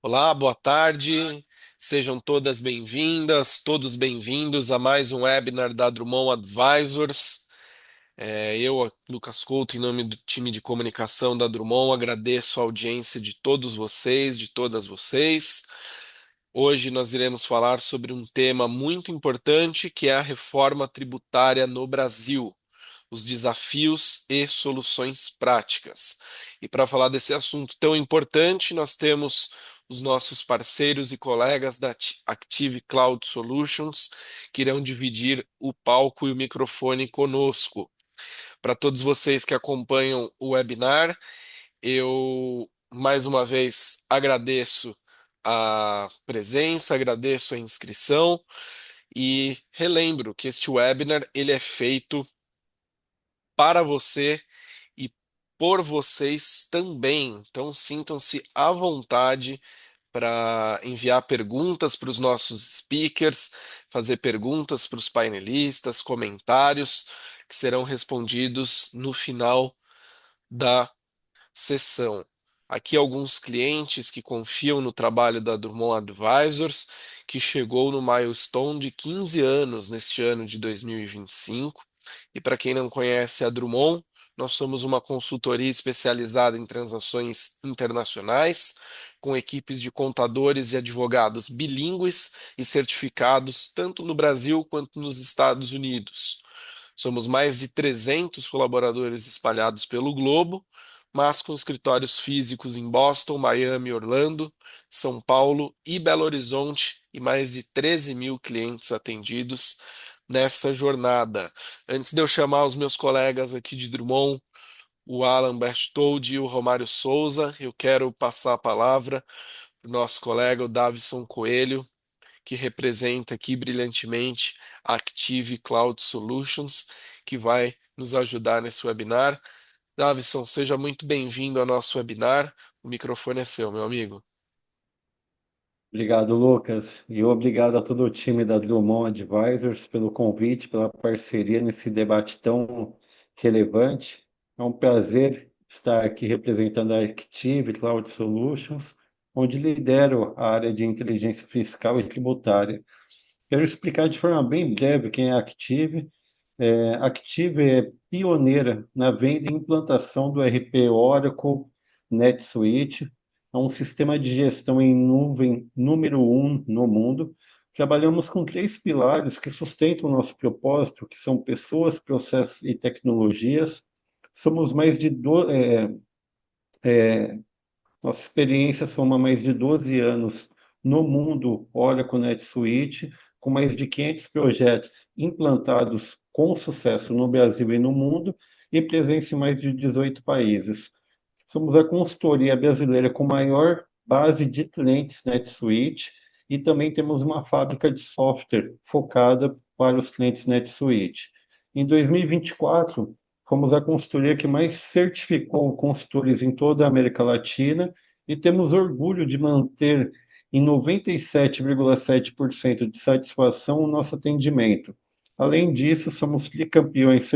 Olá, boa tarde. Sejam todas bem-vindas, todos bem-vindos a mais um webinar da Drummond Advisors. Lucas Couto, em nome do time de comunicação da Drummond, agradeço a audiência de todos vocês, de todas vocês. Hoje nós iremos falar sobre um tema muito importante, que é a reforma tributária no Brasil, os desafios e soluções práticas. E para falar desse assunto tão importante, nós temos os nossos parceiros e colegas da Active Cloud Solutions, que irão dividir o palco e o microfone conosco. Para todos vocês que acompanham o webinar, eu mais uma vez agradeço a presença, agradeço a inscrição e relembro que este webinar ele é feito para você e por vocês também. Então, sintam-se à vontade para enviar perguntas para os nossos speakers, fazer perguntas para os painelistas, comentários que serão respondidos no final da sessão. Aqui alguns clientes que confiam no trabalho da Drummond Advisors, que chegou no milestone de 15 anos neste ano de 2025. E para quem não conhece a Drummond, nós somos uma consultoria especializada em transações internacionais, com equipes de contadores e advogados bilíngues e certificados tanto no Brasil quanto nos Estados Unidos. Somos mais de 300 colaboradores espalhados pelo globo, mas com escritórios físicos em Boston, Miami, Orlando, São Paulo e Belo Horizonte e mais de 13 mil clientes atendidos nessa jornada. Antes de eu chamar os meus colegas aqui de Drummond, o Alan Berchtold e o Romário Souza, eu quero passar a palavra para o nosso colega, o Davison Coelho, que representa aqui brilhantemente a Active Cloud Solutions, que vai nos ajudar nesse webinar. Davison, seja muito bem-vindo ao nosso webinar. O microfone é seu, meu amigo. Obrigado, Lucas, e obrigado a todo o time da Drummond Advisors pelo convite, pela parceria nesse debate tão relevante. É um prazer estar aqui representando a Active Cloud Solutions, onde lidero a área de inteligência fiscal e tributária. Quero explicar de forma bem breve quem é a Active. A Active é pioneira na venda e implantação do ERP Oracle NetSuite. É um sistema de gestão em nuvem número um no mundo. Trabalhamos com três pilares que sustentam o nosso propósito, que são pessoas, processos e tecnologias. Somos mais de nossa experiência soma mais de 12 anos no mundo Oracle NetSuite, com mais de 500 projetos implantados com sucesso no Brasil e no mundo, e presença em mais de 18 países. Somos a consultoria brasileira com maior base de clientes NetSuite e também temos uma fábrica de software focada para os clientes NetSuite. Em 2024, fomos a consultoria que mais certificou consultores em toda a América Latina e temos orgulho de manter em 97,7% de satisfação o nosso atendimento. Além disso, somos tricampeões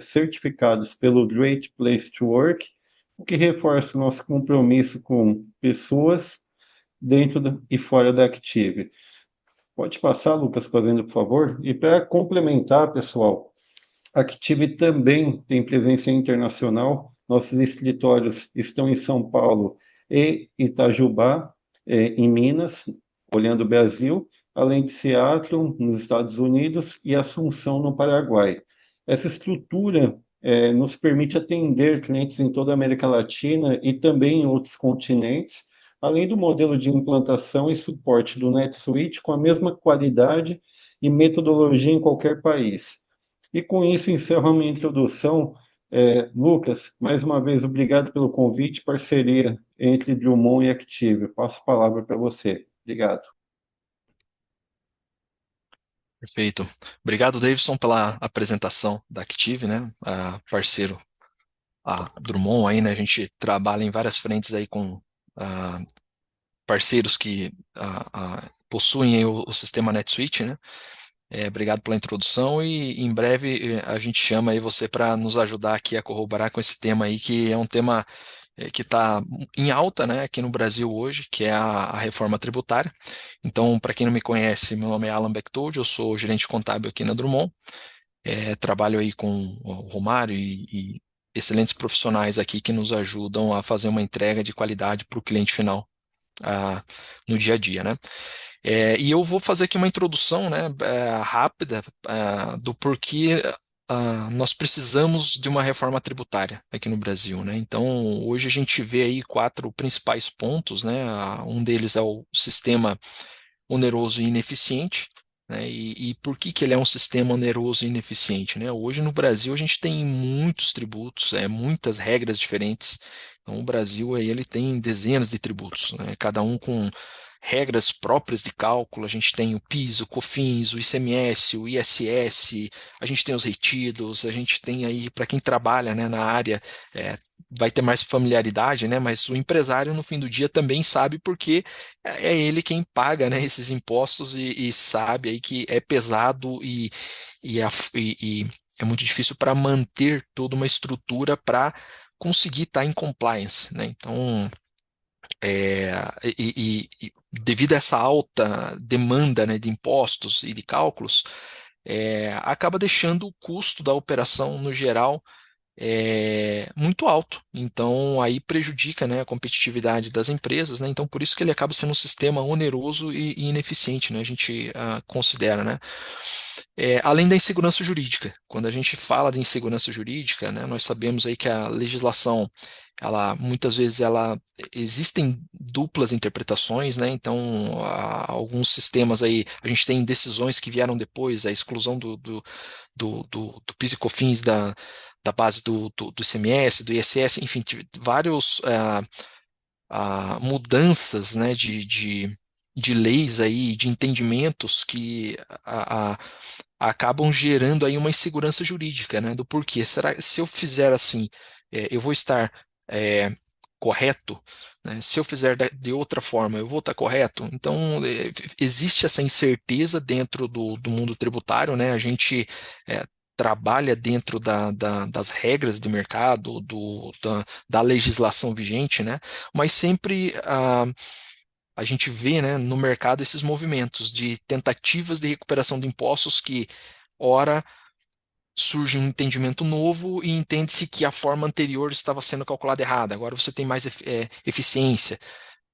certificados pelo Great Place to Work, o que reforça o nosso compromisso com pessoas e fora da Active. Pode passar, Lucas, fazendo por favor? E para complementar, pessoal, a Active também tem presença internacional. Nossos escritórios estão em São Paulo e Itajubá, em Minas, olhando o Brasil, além de Seattle, nos Estados Unidos, e Assunção, no Paraguai. Essa estrutura nos permite atender clientes em toda a América Latina e também em outros continentes, além do modelo de implantação e suporte do NetSuite com a mesma qualidade e metodologia em qualquer país. E com isso encerro a minha introdução. Lucas, mais uma vez, obrigado pelo convite, parceria entre Drummond e Active. Passo a palavra para você. Obrigado. Perfeito. Obrigado, Davidson, pela apresentação da Active, né? Parceiro a Drummond aí, né? A gente trabalha em várias frentes aí com parceiros que possuem aí o sistema NetSuite, né? Obrigado pela introdução e em breve a gente chama aí você para nos ajudar aqui a corroborar com esse tema aí, que é um tema que está em alta, né, aqui no Brasil hoje, que é a reforma tributária. Então, para quem não me conhece, meu nome é Alan Bechtold, eu sou gerente contábil aqui na Drummond. Trabalho aí com o Romário e excelentes profissionais aqui que nos ajudam a fazer uma entrega de qualidade para o cliente final, no dia a dia, né? E eu vou fazer aqui uma introdução, né, rápida, do porquê nós precisamos de uma reforma tributária aqui no Brasil, né? Então, hoje a gente vê aí quatro principais pontos, né? Um deles é o sistema oneroso e ineficiente. Né? E por que que ele é um sistema oneroso e ineficiente? Né? Hoje no Brasil a gente tem muitos tributos, muitas regras diferentes. Então, o Brasil aí, ele tem dezenas de tributos, né? Cada um com regras próprias de cálculo. A gente tem o PIS, o COFINS, o ICMS, o ISS, a gente tem os retidos, a gente tem aí, para quem trabalha, né, na área, vai ter mais familiaridade, né? Mas o empresário, no fim do dia, também sabe porque é ele quem paga, né, esses impostos e sabe aí que é pesado e é muito difícil para manter toda uma estrutura para conseguir estar em compliance, né? Então, é, devido a essa alta demanda, né, de impostos e de cálculos, acaba deixando o custo da operação no geral muito alto. Então, aí prejudica, né, a competitividade das empresas, né? Então, por isso que ele acaba sendo um sistema oneroso e ineficiente, né? A gente considera, né? Além da insegurança jurídica. Quando a gente fala de insegurança jurídica, né, nós sabemos aí que a legislação, ela muitas vezes ela existem duplas interpretações, né? Então, alguns sistemas aí, a gente tem decisões que vieram depois, a exclusão do PIS e COFINS da base do ICMS, do ISS, enfim, vários mudanças, né, de leis aí, de entendimentos que acabam gerando aí uma insegurança jurídica, né, do porquê. Será que se eu fizer assim, eu vou estar é, correto? Né? Se eu fizer de outra forma, eu vou estar correto? Então, existe essa incerteza dentro do mundo tributário, né? A gente é, trabalha dentro das regras de mercado, da legislação vigente, né? Mas sempre a gente vê, né, no mercado esses movimentos de tentativas de recuperação de impostos que, ora, surge um entendimento novo e entende-se que a forma anterior estava sendo calculada errada. Agora você tem mais eficiência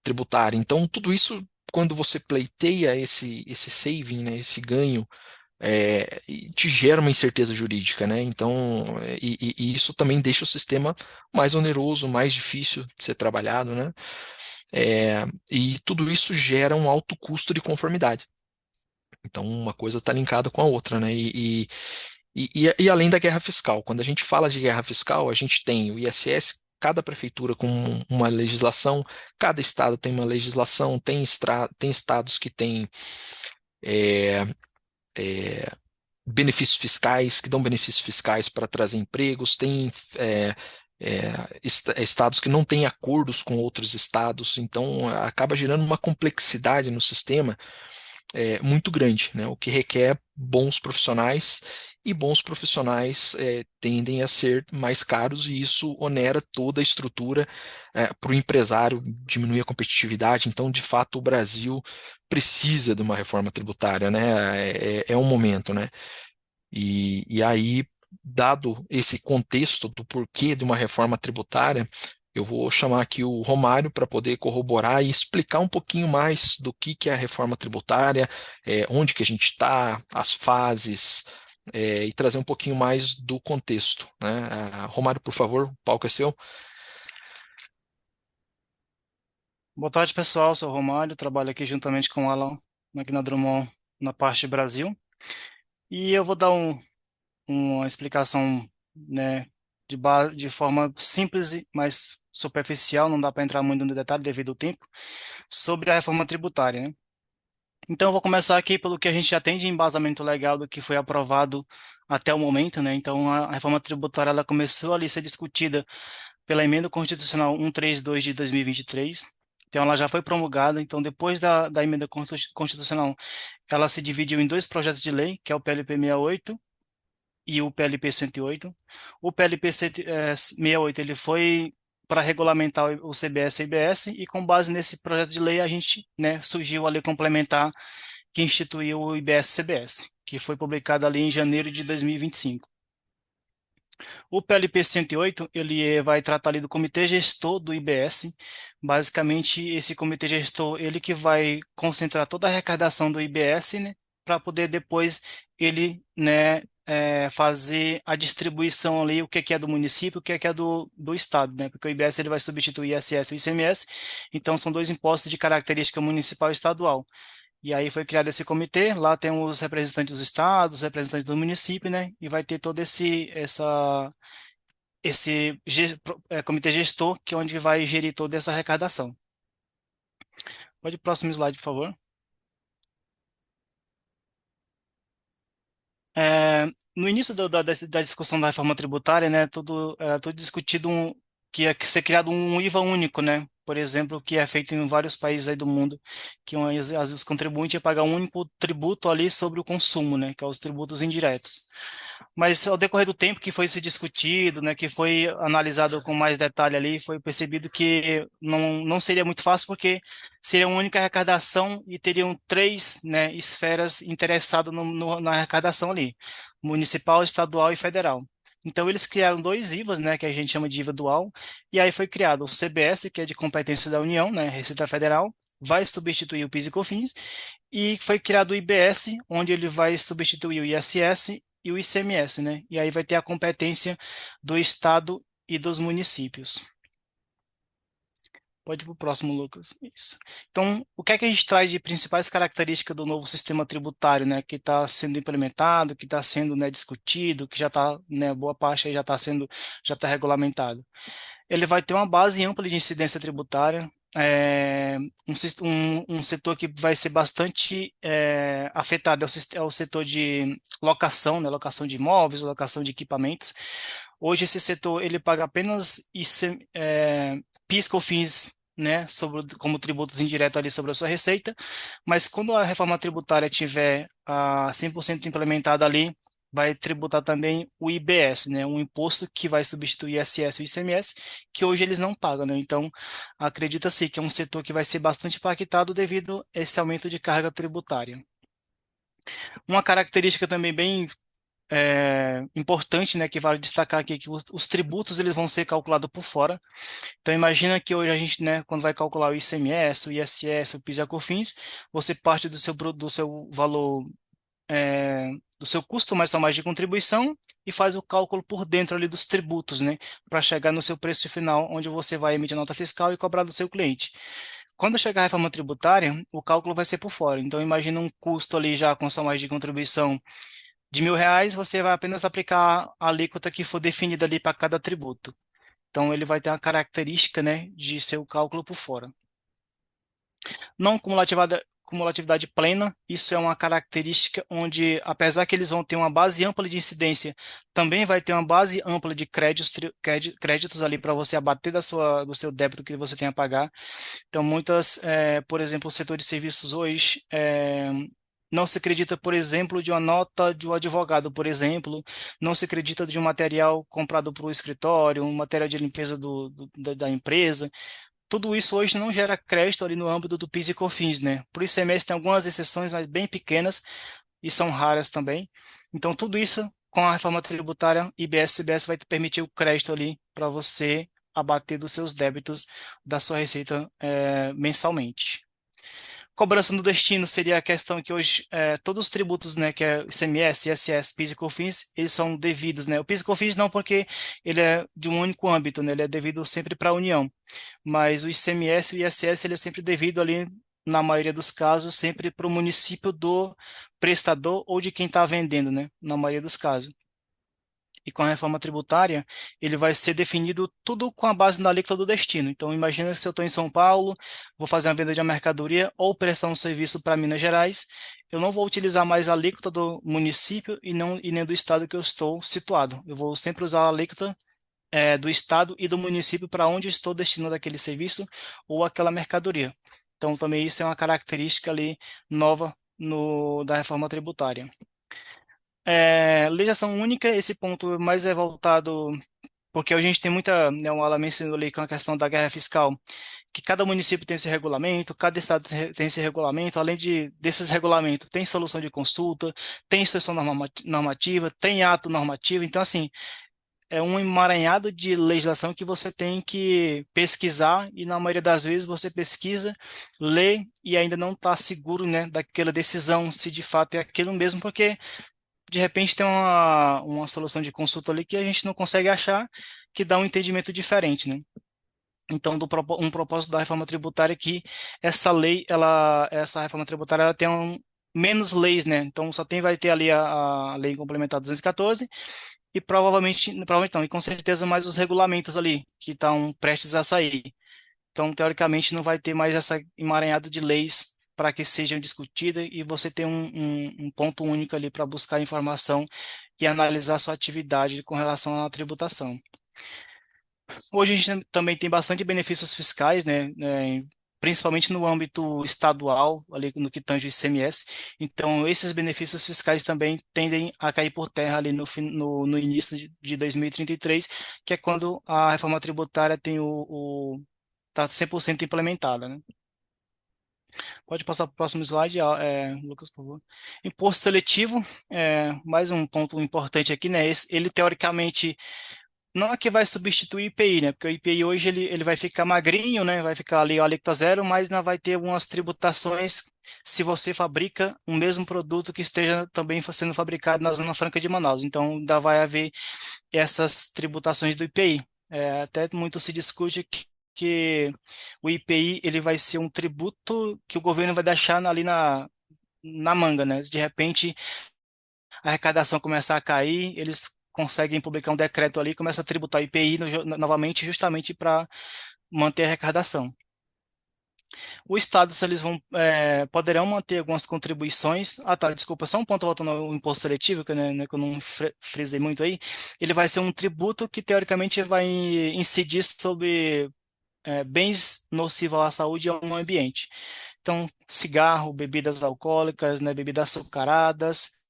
tributária. Então, tudo isso, quando você pleiteia esse saving, né, esse ganho, e te gera uma incerteza jurídica, né? Então, e isso também deixa o sistema mais oneroso, mais difícil de ser trabalhado, né? E tudo isso gera um alto custo de conformidade. Então, uma coisa está linkada com a outra, né? E além da guerra fiscal, quando a gente fala de guerra fiscal, a gente tem o ISS, cada prefeitura com uma legislação, cada estado tem uma legislação, tem estados que têm é, benefícios fiscais, que dão benefícios fiscais para trazer empregos, tem estados que não têm acordos com outros estados, então acaba gerando uma complexidade no sistema muito grande, né? O que requer bons profissionais, e bons profissionais tendem a ser mais caros, e isso onera toda a estrutura para o empresário, diminuir a competitividade. Então, de fato, o Brasil precisa de uma reforma tributária, né? É um momento, né? E aí, dado esse contexto do porquê de uma reforma tributária, eu vou chamar aqui o Romário para poder corroborar e explicar um pouquinho mais do que é a reforma tributária, onde que a gente está, as fases, e trazer um pouquinho mais do contexto, né? Romário, por favor, o palco é seu. Boa tarde, pessoal. Sou o Romário, trabalho aqui juntamente com o Alan, aqui na Drummond, na parte de Brasil. E eu vou dar uma explicação, né, de forma simples, mas superficial, não dá para entrar muito no detalhe devido ao tempo, sobre a reforma tributária, né? Então, eu vou começar aqui pelo que a gente já tem de embasamento legal do que foi aprovado até o momento, né? Então, a reforma tributária ela começou ali a ser discutida pela Emenda Constitucional 132 de 2023. Então, ela já foi promulgada. Então, depois da Emenda Constitucional, ela se dividiu em dois projetos de lei, que é o PLP 68 e o PLP 108. O PLP 68 ele foi para regulamentar o CBS e o IBS, e com base nesse projeto de lei a gente, né, surgiu a lei complementar que instituiu o IBS-CBS, que foi publicado ali em janeiro de 2025. O PLP 108, ele vai tratar ali do comitê gestor do IBS. Basicamente, esse comitê gestor, ele que vai concentrar toda a arrecadação do IBS, né, para poder depois ele, né, fazer a distribuição ali, o que é do município, o que é do estado, né, porque o IBS ele vai substituir o ISS e o ICMS, então são dois impostos de característica municipal e estadual. E aí foi criado esse comitê, lá tem os representantes dos estados, os representantes do município, né? E vai ter todo esse comitê gestor, que é onde vai gerir toda essa arrecadação. Pode ir pro próximo slide, por favor. No início da discussão da reforma tributária, né, era tudo discutido que ia ser criado um IVA único, né? Por exemplo, que é feito em vários países aí do mundo, que os contribuintes iam pagar um único tributo ali sobre o consumo, né? Que é os tributos indiretos. Mas ao decorrer do tempo que foi se discutido, né, que foi analisado com mais detalhe ali, foi percebido que não seria muito fácil, porque seria uma única arrecadação e teriam três, né, esferas interessadas na arrecadação ali: municipal, estadual e federal. Então eles criaram dois IVAs, né, que a gente chama de IVA dual, e aí foi criado o CBS, que é de competência da União, né, Receita Federal, vai substituir o PIS e COFINS, e foi criado o IBS, onde ele vai substituir o ISS e o ICMS, né? E aí vai ter a competência do Estado e dos municípios. Pode ir para o próximo, Lucas. Isso. Então, o que é que a gente traz de principais características do novo sistema tributário, né? Que está sendo implementado, que está sendo, né, discutido, que já está, né, boa parte aí já está regulamentado. Ele vai ter uma base ampla de incidência tributária, um setor que vai ser bastante afetado é o setor de locação, né, locação de imóveis, locação de equipamentos. Hoje esse setor ele paga apenas PIS, COFINS, né, como tributos indiretos ali sobre a sua receita, mas quando a reforma tributária tiver 100% implementada ali, vai tributar também o IBS, né, um imposto que vai substituir o ISS e o ICMS, que hoje eles não pagam, né? Então, acredita-se que é um setor que vai ser bastante impactado devido a esse aumento de carga tributária. Uma característica também bem importante, né, que vale destacar aqui, é que os tributos eles vão ser calculados por fora. Então imagina que hoje a gente, né, quando vai calcular o ICMS, o ISS, o PIS e a COFINS, você parte do seu valor, do seu custo mais ou mais de contribuição, e faz o cálculo por dentro ali dos tributos, né, para chegar no seu preço final, onde você vai emitir a nota fiscal e cobrar do seu cliente. Quando chegar a reforma tributária, o cálculo vai ser por fora. Então imagina um custo ali já com sua mais de contribuição de R$ 1.000, você vai apenas aplicar a alíquota que for definida ali para cada tributo. Então, ele vai ter uma característica, né, de ser o cálculo por fora. Não cumulatividade plena, isso é uma característica onde, apesar que eles vão ter uma base ampla de incidência, também vai ter uma base ampla de créditos ali para você abater do seu débito que você tem a pagar. Então, por exemplo, o setor de serviços hoje, não se acredita, por exemplo, de uma nota de um advogado, por exemplo, não se acredita de um material comprado para o escritório, um material de limpeza da empresa. Tudo isso hoje não gera crédito ali no âmbito do PIS e COFINS, né? Por ICMS tem algumas exceções, mas bem pequenas, e são raras também. Então, tudo isso, com a reforma tributária, IBS e CBS vai te permitir o crédito ali para você abater dos seus débitos da sua receita mensalmente. Cobrança no destino seria a questão que hoje todos os tributos, né, que é ICMS, ISS, PIS e COFINS, eles são devidos, né? O PIS e COFINS não, porque ele é de um único âmbito, né? Ele é devido sempre para a União. Mas o ICMS e o ISS, ele é sempre devido ali, na maioria dos casos, sempre para o município do prestador ou de quem está vendendo, né? Na maioria dos casos. E com a reforma tributária, ele vai ser definido tudo com a base na alíquota do destino. Então, imagina se eu estou em São Paulo, vou fazer uma venda de uma mercadoria ou prestar um serviço para Minas Gerais, eu não vou utilizar mais a alíquota do município e nem do estado que eu estou situado. Eu vou sempre usar a alíquota do estado e do município para onde eu estou destinando aquele serviço ou aquela mercadoria. Então, também isso é uma característica ali nova da reforma tributária. Legislação única, esse ponto mais é voltado Porque a gente tem muita, né, o Alan mencionou ali com a questão da guerra fiscal, que cada município tem esse regulamento, cada estado tem esse regulamento, além desses regulamentos, tem solução de consulta, tem extensão normativa, tem ato normativo, então assim, é um emaranhado de legislação que você tem que pesquisar e na maioria das vezes você pesquisa, lê e ainda não está seguro, né, daquela decisão, se de fato é aquilo mesmo, porque de repente tem uma solução de consulta ali que a gente não consegue achar, que dá um entendimento diferente, né? Então, um propósito da reforma tributária é que essa reforma tributária, ela tem menos leis, né? Então, vai ter ali a lei complementar 214 e provavelmente não, e com certeza mais os regulamentos ali que estão prestes a sair. Então, teoricamente, não vai ter mais essa emaranhada de leis para que sejam discutidas e você tem um ponto único ali para buscar informação e analisar sua atividade com relação à tributação. Hoje a gente também tem bastante benefícios fiscais, né, principalmente no âmbito estadual, ali no que tange o ICMS. Então, esses benefícios fiscais também tendem a cair por terra ali no início de 2033, que é quando a reforma tributária tem está 100% implementada, né? Pode passar para o próximo slide, Lucas, por favor. Imposto seletivo, mais um ponto importante aqui, né? Ele teoricamente não é que vai substituir o IPI, né? Porque o IPI hoje ele vai ficar magrinho, né? Vai ficar ali o alíquota zero, mas não vai ter algumas tributações se você fabrica o mesmo produto que esteja também sendo fabricado na Zona Franca de Manaus. Então, ainda vai haver essas tributações do IPI. Até muito se discute que o IPI ele vai ser um tributo que o governo vai deixar ali na manga, né? De repente, a arrecadação começar a cair, eles conseguem publicar um decreto ali e começa a tributar o IPI novamente, justamente para manter a arrecadação. O Estado, se eles poderão manter algumas contribuições. Ah, tá, desculpa, só um ponto voltando ao imposto seletivo, que eu não frisei muito aí. Ele vai ser um tributo que, teoricamente, vai incidir sobre bens nocivos à saúde e ao meio ambiente. Então, cigarro, bebidas alcoólicas, né, bebidas açucaradas,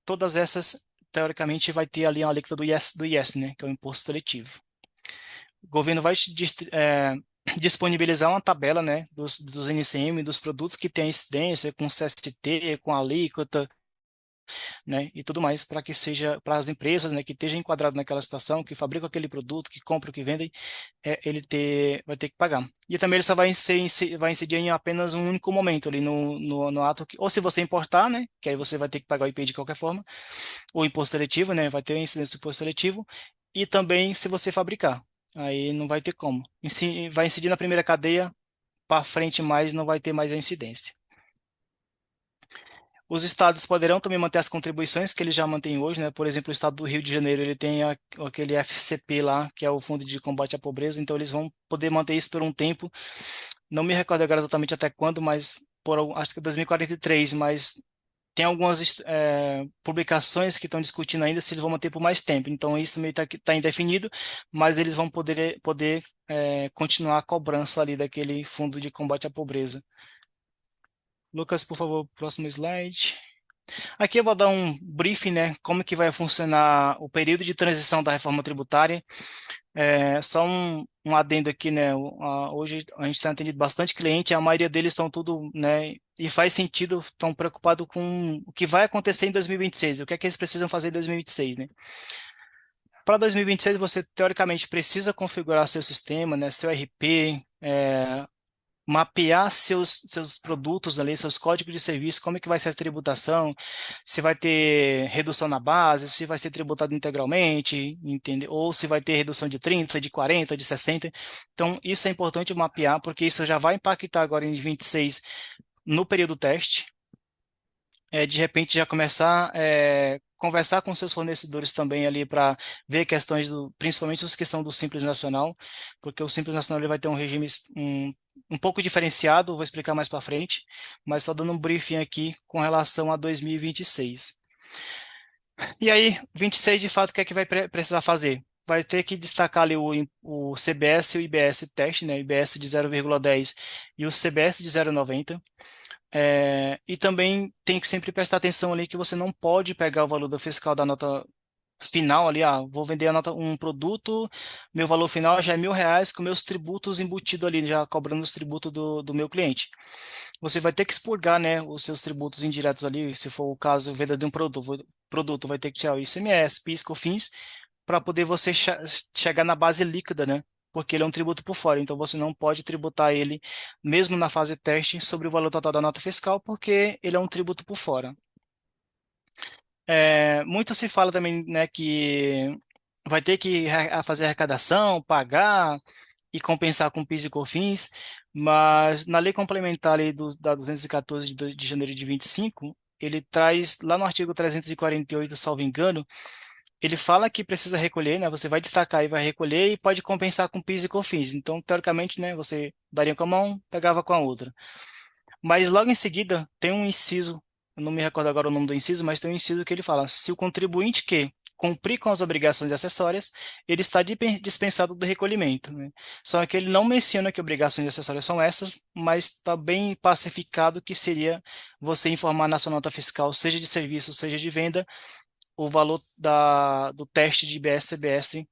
todas essas, teoricamente, vai ter ali uma alíquota do IS, né, que é o imposto seletivo. O governo vai disponibilizar uma tabela, né, dos NCM, dos produtos que têm incidência com CST, com alíquota, né, e tudo mais, para que seja para as empresas, né, que estejam enquadradas naquela situação, que fabricam aquele produto, que compram, que vendem, vai ter que pagar. E também ele só vai incidir em apenas um único momento ali no ato, ou se você importar, né, que aí você vai ter que pagar o IPI de qualquer forma, o imposto seletivo, né, vai ter incidência do imposto seletivo, e também se você fabricar, aí não vai ter como. Vai incidir na primeira cadeia, para frente mais, não vai ter mais a incidência. Os estados poderão também manter as contribuições que eles já mantêm hoje, né? Por exemplo, o estado do Rio de Janeiro, ele tem aquele FCP lá, que é o Fundo de Combate à Pobreza, então eles vão poder manter isso por um tempo. Não me recordo agora exatamente até quando, mas acho que 2043, mas tem algumas publicações que estão discutindo ainda se eles vão manter por mais tempo. Então isso meio está indefinido, mas eles vão poder continuar a cobrança ali daquele Fundo de Combate à Pobreza. Lucas, por favor, próximo slide. Aqui eu vou dar um briefing, né, como que vai funcionar o período de transição da reforma tributária. Só um adendo aqui, né, hoje a gente está atendendo bastante cliente, a maioria deles estão tudo, né, e faz sentido, estão preocupados com o que vai acontecer em 2026, o que é que eles precisam fazer em 2026, né. Para 2026, você teoricamente precisa configurar seu sistema, né, seu RP, mapear seus produtos ali, seus códigos de serviço, como é que vai ser a tributação, se vai ter redução na base, se vai ser tributado integralmente, entende? Ou se vai ter redução de 30, de 40, de 60. Então, isso é importante mapear, porque isso já vai impactar agora em 26 no período teste. De repente já começar a conversar com seus fornecedores também ali para ver questões principalmente as questões do Simples Nacional, porque o Simples Nacional ele vai ter um regime um pouco diferenciado, vou explicar mais para frente, mas só dando um briefing aqui com relação a 2026. E aí, 26 de fato, o que é que vai precisar fazer? Vai ter que destacar ali o CBS e o IBS teste, né? O IBS de 0,10 e o CBS de 0,90. E também tem que sempre prestar atenção ali que você não pode pegar o valor do fiscal da nota final ali, vou vender um produto, meu valor final já é R$ 1.000 com meus tributos embutidos ali, já cobrando os tributos do meu cliente. Você vai ter que expurgar, né, os seus tributos indiretos ali, se for o caso, venda de um produto vai ter que tirar o ICMS, PIS, COFINS, para poder você chegar na base líquida, né? Porque ele é um tributo por fora, então você não pode tributar ele, mesmo na fase teste, sobre o valor total da nota fiscal, porque ele é um tributo por fora. Muito se fala também, né, que vai ter que fazer arrecadação, pagar e compensar com PIS e COFINS, mas na lei complementar ali da 214 de janeiro de 25, ele traz, lá no artigo 348, salvo engano, ele fala que precisa recolher, né, você vai destacar e vai recolher e pode compensar com PIS e COFINS. Então, teoricamente, né, você daria com a mão, pegava com a outra. Mas logo em seguida tem um inciso, eu não me recordo agora o nome do inciso, mas tem um inciso que ele fala: se o contribuinte que cumprir com as obrigações acessórias, ele está dispensado do recolhimento, né? Só que ele não menciona que obrigações acessórias são essas, mas está bem pacificado que seria você informar na sua nota fiscal, seja de serviço, seja de venda, o valor do teste de IBS-CBS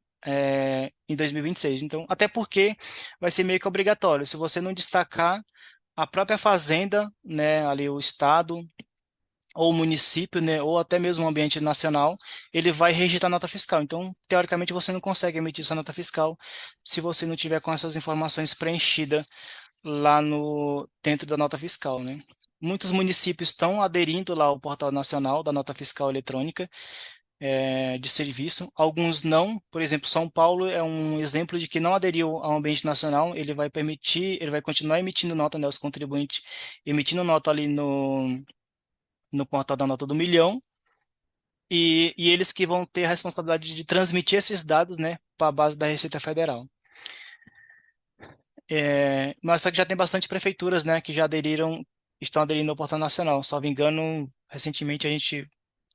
em 2026. Então, até porque vai ser meio que obrigatório. Se você não destacar, a própria fazenda, né, ali o estado ou o município, né, ou até mesmo o ambiente nacional, ele vai rejeitar a nota fiscal. Então, teoricamente, você não consegue emitir sua nota fiscal se você não tiver com essas informações preenchidas lá no dentro da nota fiscal, né? Muitos municípios estão aderindo lá ao Portal Nacional da Nota Fiscal Eletrônica de serviço, alguns não. Por exemplo, São Paulo é um exemplo de que não aderiu ao ambiente nacional, ele vai continuar emitindo nota, né, os contribuintes emitindo nota ali no portal da nota do milhão, e eles que vão ter a responsabilidade de transmitir esses dados, né, para a base da Receita Federal. Mas só que já tem bastante prefeituras, né, que já estão aderindo ao portal nacional. Salvo engano, recentemente a gente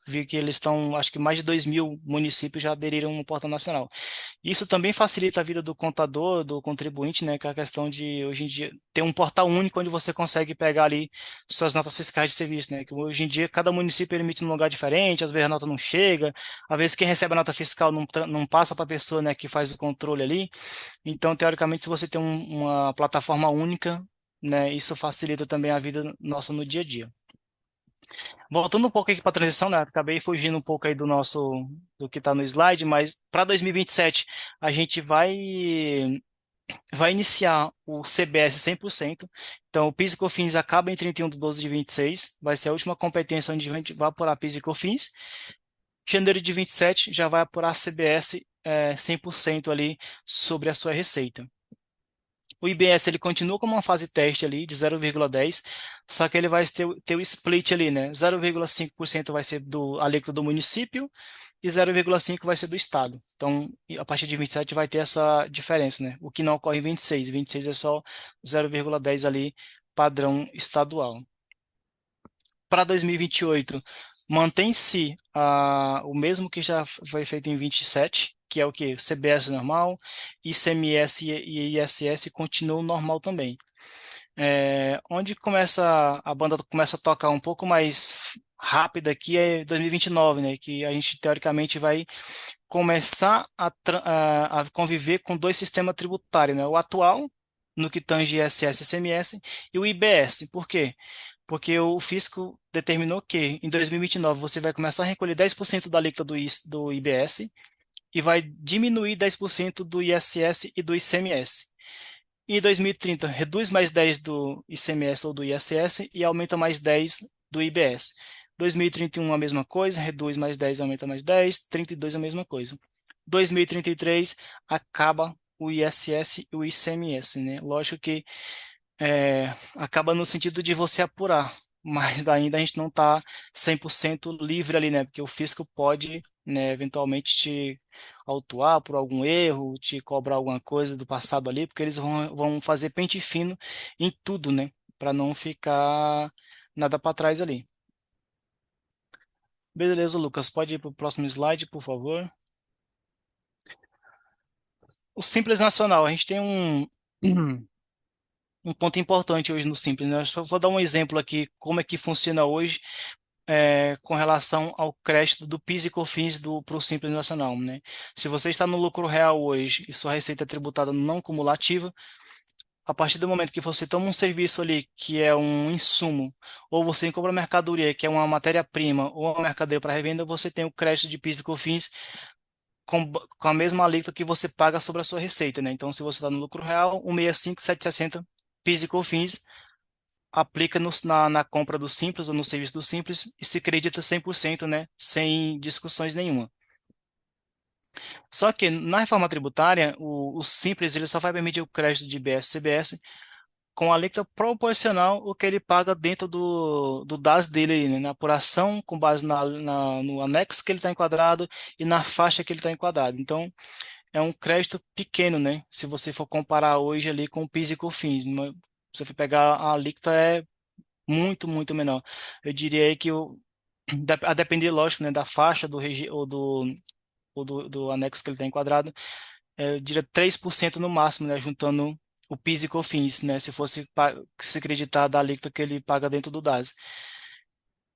vi que eles estão, acho que mais de 2.000 municípios já aderiram ao Portal Nacional. Isso também facilita a vida do contador, do contribuinte, né, que é a questão de, hoje em dia, ter um portal único onde você consegue pegar ali suas notas fiscais de serviço, né, que hoje em dia cada município emite num lugar diferente, às vezes a nota não chega, às vezes quem recebe a nota fiscal não passa para a pessoa, né, que faz o controle ali. Então, teoricamente, se você tem uma plataforma única, né, isso facilita também a vida nossa no dia a dia. Voltando um pouco aqui para a transição, né? Acabei fugindo um pouco aí do que está no slide, mas para 2027 a gente vai iniciar o CBS 100%. Então, o PIS e COFINS acaba em 31/12/26, vai ser a última competência onde a gente vai apurar PIS e COFINS. Janeiro de 27 já vai apurar CBS 100% ali sobre a sua receita. O IBS ele continua como uma fase teste ali de 0,10, só que ele vai ter o split ali, né? 0,5% vai ser do alíquota do município e 0,5% vai ser do estado. Então, a partir de 27 vai ter essa diferença, né? O que não ocorre em 26. 26 é só 0,10 ali, padrão estadual. Para 2028, mantém-se o mesmo que já foi feito em 27, que é o que? CBS normal, ICMS e ISS continuam normal também. Onde a banda começa a tocar um pouco mais rápida aqui é 2029, né? Que a gente teoricamente vai começar a conviver com dois sistemas tributários, né? O atual, no que tange ISS e ICMS, e o IBS. Por quê? Porque o fisco determinou que em 2029 você vai começar a recolher 10% da alíquota do IBS e vai diminuir 10% do ISS e do ICMS. E em 2030 reduz mais 10 do ICMS ou do ISS e aumenta mais 10 do IBS. 2031 a mesma coisa, reduz mais 10, aumenta mais 10, 32 a mesma coisa. 2033 acaba o ISS e o ICMS, né? Lógico que acaba no sentido de você apurar, mas ainda a gente não está 100% livre ali, né? Porque o fisco pode, né, eventualmente te autuar por algum erro, te cobrar alguma coisa do passado ali, porque eles vão fazer pente fino em tudo, né? Para não ficar nada para trás ali. Beleza, Lucas, pode ir para o próximo slide, por favor. O Simples Nacional, a gente tem um ponto importante hoje no Simples, né? Só vou dar um exemplo aqui, como é que funciona hoje, com relação ao crédito do PIS e COFINS para o Simples Nacional, né? Se você está no lucro real hoje e sua receita é tributada não cumulativa, a partir do momento que você toma um serviço ali que é um insumo, ou você compra uma mercadoria que é uma matéria-prima ou uma mercadoria para revenda, você tem o crédito de PIS e COFINS com a mesma alíquota que você paga sobre a sua receita, né? Então, se você está no lucro real, 165.760 PIS e COFINS aplica na compra do Simples ou no serviço do Simples e se acredita 100%, né? Sem discussões nenhuma. Só que na reforma tributária, o Simples ele só vai permitir o crédito de IBS e CBS com a alíquota proporcional ao que ele paga dentro do DAS dele, aí, né? Na apuração, com base no anexo que ele está enquadrado e na faixa que ele está enquadrado. Então, é um crédito pequeno, né? Se você for comparar hoje ali com o PIS e COFINS. Se você for pegar a alíquota é muito, muito menor. Eu diria aí que a depender, lógico, né, da faixa do anexo que ele está enquadrado, eu diria 3% no máximo, né, juntando o PIS e COFINS, né, se fosse se acreditar da alíquota que ele paga dentro do DAS.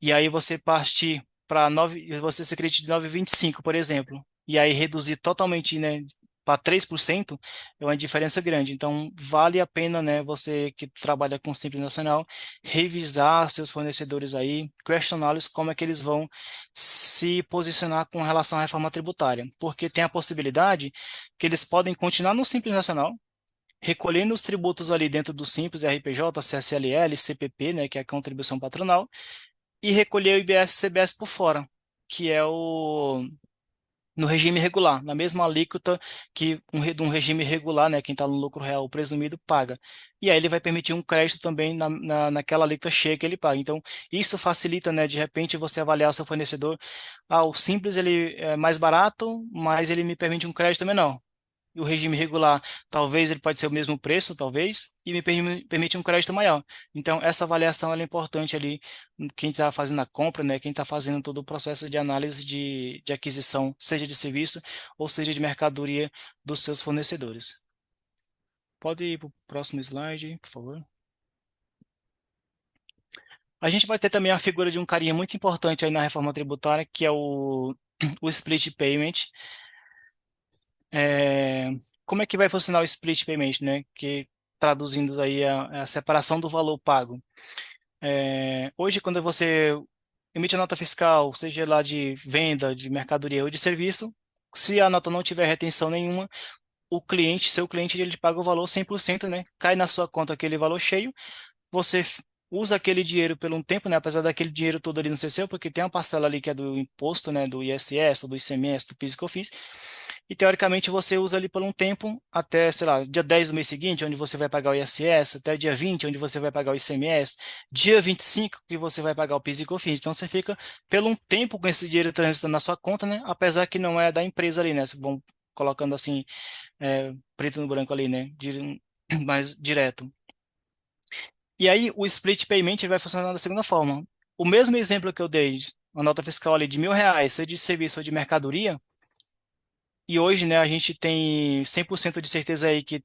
E aí você partir para 9, você se acredita de 9,25, por exemplo, e aí reduzir totalmente, né, para 3%, é uma diferença grande. Então, vale a pena, né, você que trabalha com Simples Nacional, revisar seus fornecedores aí, questioná-los como é que eles vão se posicionar com relação à reforma tributária, porque tem a possibilidade que eles podem continuar no Simples Nacional, recolhendo os tributos ali dentro do Simples, RPJ, CSLL, CPP, né, que é a contribuição patronal, e recolher o IBS e CBS por fora, que é no regime regular, na mesma alíquota que de um regime regular, né, quem está no lucro real presumido paga. E aí ele vai permitir um crédito também naquela alíquota cheia que ele paga. Então, isso facilita, né, de repente você avaliar o seu fornecedor. Ah, o simples ele é mais barato, mas ele me permite um crédito menor. E o regime regular, talvez ele pode ser o mesmo preço, talvez, e me permite um crédito maior. Então, essa avaliação ela é importante ali, quem está fazendo a compra, né, quem está fazendo todo o processo de análise de aquisição, seja de serviço ou seja de mercadoria dos seus fornecedores. Pode ir para o próximo slide, por favor. A gente vai ter também a figura de um carinha muito importante aí na reforma tributária, que é o split payment. É, como é que vai funcionar o split payment, né? Que traduzindo aí a separação do valor pago. Hoje, quando você emite a nota fiscal, seja lá de venda, de mercadoria ou de serviço, se a nota não tiver retenção nenhuma, seu cliente, ele paga o valor 100%, né? Cai na sua conta aquele valor cheio, você usa aquele dinheiro por um tempo, né? Apesar daquele dinheiro todo ali não ser seu, porque tem uma parcela ali que é do imposto, né? Do ISS, ou do ICMS, do PIS e COFINS, e teoricamente você usa ali por um tempo até, sei lá, dia 10 do mês seguinte, onde você vai pagar o ISS, até dia 20, onde você vai pagar o ICMS, dia 25 que você vai pagar o PIS e COFINS. Então você fica pelo um tempo com esse dinheiro transitando na sua conta, né? Apesar que não é da empresa ali, né? Vão colocando assim, preto no branco ali, né? Mais direto. E aí o split payment ele vai funcionar da segunda forma. O mesmo exemplo que eu dei, uma nota fiscal ali de R$ 1.000, seja de serviço ou de mercadoria, e hoje, né, a gente tem 100% de certeza aí que